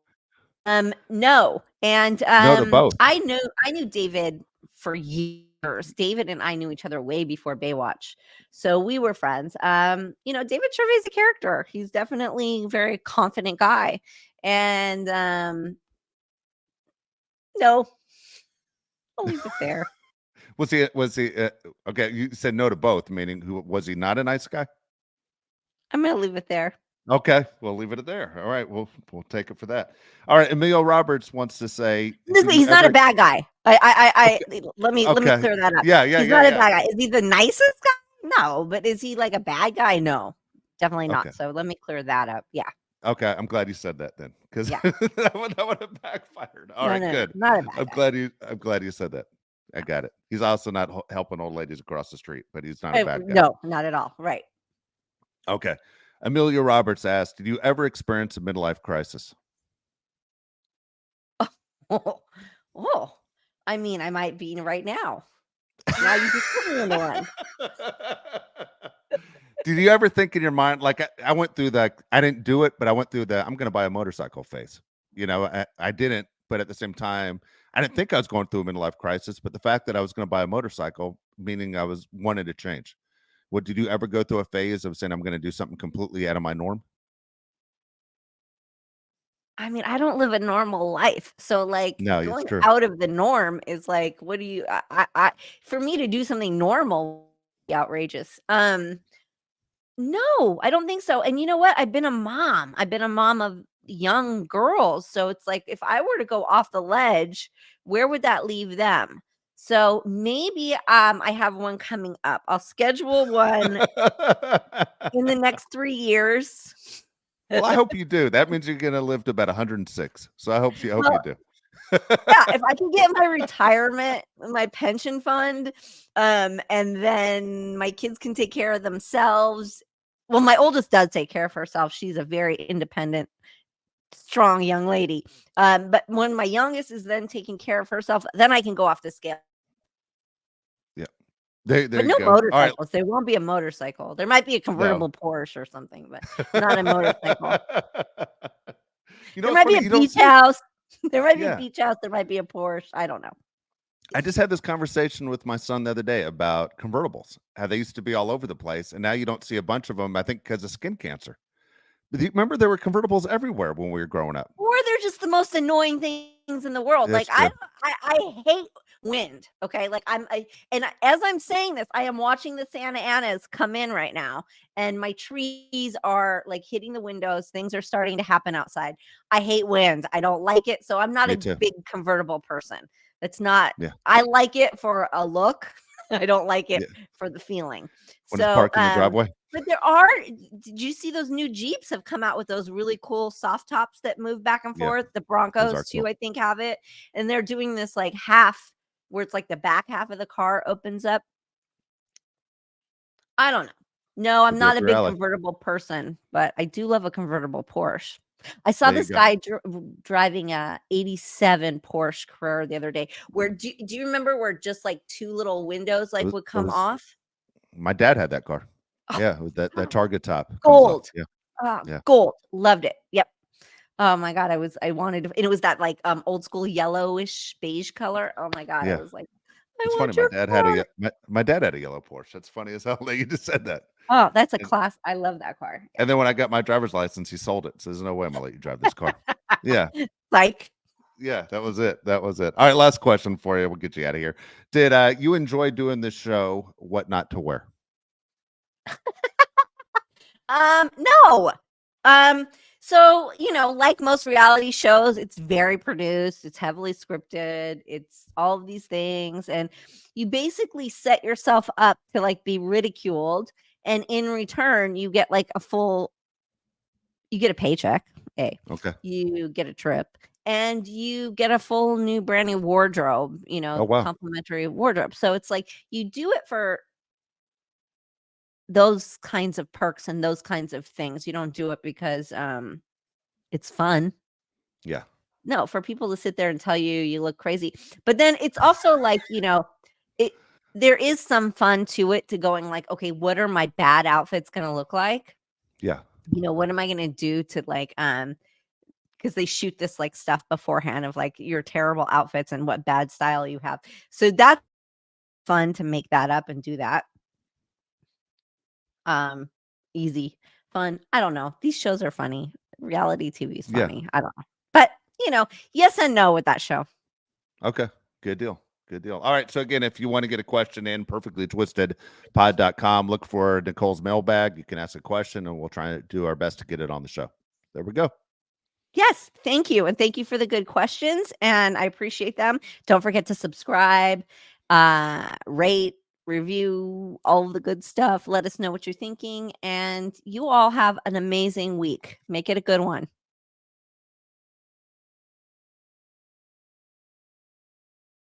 No. And no to both. I knew David for years. David and I knew each other way before Baywatch, so we were friends. David Charvet is a character. He's definitely a very confident guy, and no, I'll leave it there. Was he okay? You said no to both, meaning who was he not a nice guy? I'm gonna leave it there. Okay, we'll leave it there. All right, we'll take it for that. All right, Emilio Roberts wants to say, He's not a bad guy. Let me Okay. clear that up. Yeah, He's not a bad guy. Is he the nicest guy? No, but is he like a bad guy? No, definitely not. Okay. So let me clear that up. Yeah. Okay, I'm glad you said that then, because Yeah. that would have backfired. All right, good. Not a bad guy. I'm glad you said that. I got it. He's also not helping old ladies across the street, but he's not a bad guy. No, not at all. Right. Okay. Amelia Roberts asked, "Did you ever experience a midlife crisis?" Oh, I mean, I might be right now. Now you just put me into one. Did you ever think in your mind, like I went through the, I didn't do it, but I went through the, I'm going to buy a motorcycle phase. You know, I didn't, but at the same time, I didn't think I was going through a midlife crisis. But the fact that I was going to buy a motorcycle, meaning I was wanting to change. What did you ever go through a phase of saying I'm going to do something completely out of my norm? I mean, I don't live a normal life. So like No, going it's true. out of the norm is like, what do you for me to do something normal outrageous. No, I don't think so. And you know what? I've been a mom. I've been a mom of young girls. So it's like if I were to go off the ledge, where would that leave them? So maybe I have one coming up. I'll schedule one in the next 3 years. Well, I hope you do. That means you're going to live to about 106. So I hope you do. Yeah, if I can get my retirement, my pension fund, and then my kids can take care of themselves. Well, my oldest does take care of herself. She's a very independent, strong young lady. But when my youngest is then taking care of herself, then I can go off the scale. Yeah. There But you no go. motorcycles. All right. There won't be a motorcycle. There might be a convertible Porsche or something, but not a motorcycle. There might be a beach house. There might be a beach house. There might be a Porsche. I don't know. I just had this conversation with my son the other day about convertibles, how they used to be all over the place. And now you don't see a bunch of them, I think, because of skin cancer. Do you remember there were convertibles everywhere when we were growing up? Or they're just the most annoying things in the world. That's like I hate wind. Okay. Like as I'm saying this, I am watching the Santa Anas come in right now, and my trees are like hitting the windows. Things are starting to happen outside. I hate wind. I don't like it. So I'm not a big convertible person. It's not, I like it for a look. I don't like it for the feeling. When it's parked in the driveway. But did you see those new Jeeps have come out with those really cool soft tops that move back and forth? The Broncos too, I think, have it. And they're doing this like half where it's like the back half of the car opens up. I don't know. No, I'm not a big convertible person, but I do love a convertible Porsche. I saw this guy driving a 87 Porsche Carrera the other day. Where do you remember where just like two little windows would come off? My dad had that car. Yeah, with that Target top. Gold. Gold. Loved it. Yep. Oh my God. I wanted to, and it was that like old school yellowish beige color. Oh my God. I was like, it's funny. My dad had a yellow Porsche. That's funny as hell that you just said that. Oh, that's a class. I love that car. And then when I got my driver's license, he sold it. So there's no way I'm gonna let you drive this car. Yeah. Like. Yeah, that was it. All right, last question for you. We'll get you out of here. Did you enjoy doing this show? What not to wear? No. So, like most reality shows, it's very produced, it's heavily scripted, it's all of these things, and you basically set yourself up to like be ridiculed, and in return you get like you get a paycheck, okay, you get a trip, and you get a full new brand new wardrobe, complimentary wardrobe. So it's like you do it for those kinds of perks and those kinds of things. You don't do it because it's fun. Yeah. No, for people to sit there and tell you look crazy. But then it's also like, there is some fun to it, to going like, okay, what are my bad outfits going to look like? Yeah. What am I going to do to like because they shoot this like stuff beforehand of like your terrible outfits and what bad style you have. So that's fun to make that up and do that. Easy, fun. I don't know. These shows are funny. Reality TV is funny. I don't know. But, yes and no with that show. Okay. Good deal. Good deal. All right. So again, if you want to get a question in, perfectlytwistedpod.com, look for Nicole's mailbag. You can ask a question and we'll try to do our best to get it on the show. There we go. Yes, thank you. And thank you for the good questions. And I appreciate them. Don't forget to subscribe, rate, review, all of the good stuff. Let us know what you're thinking. And you all have an amazing week. Make it a good one.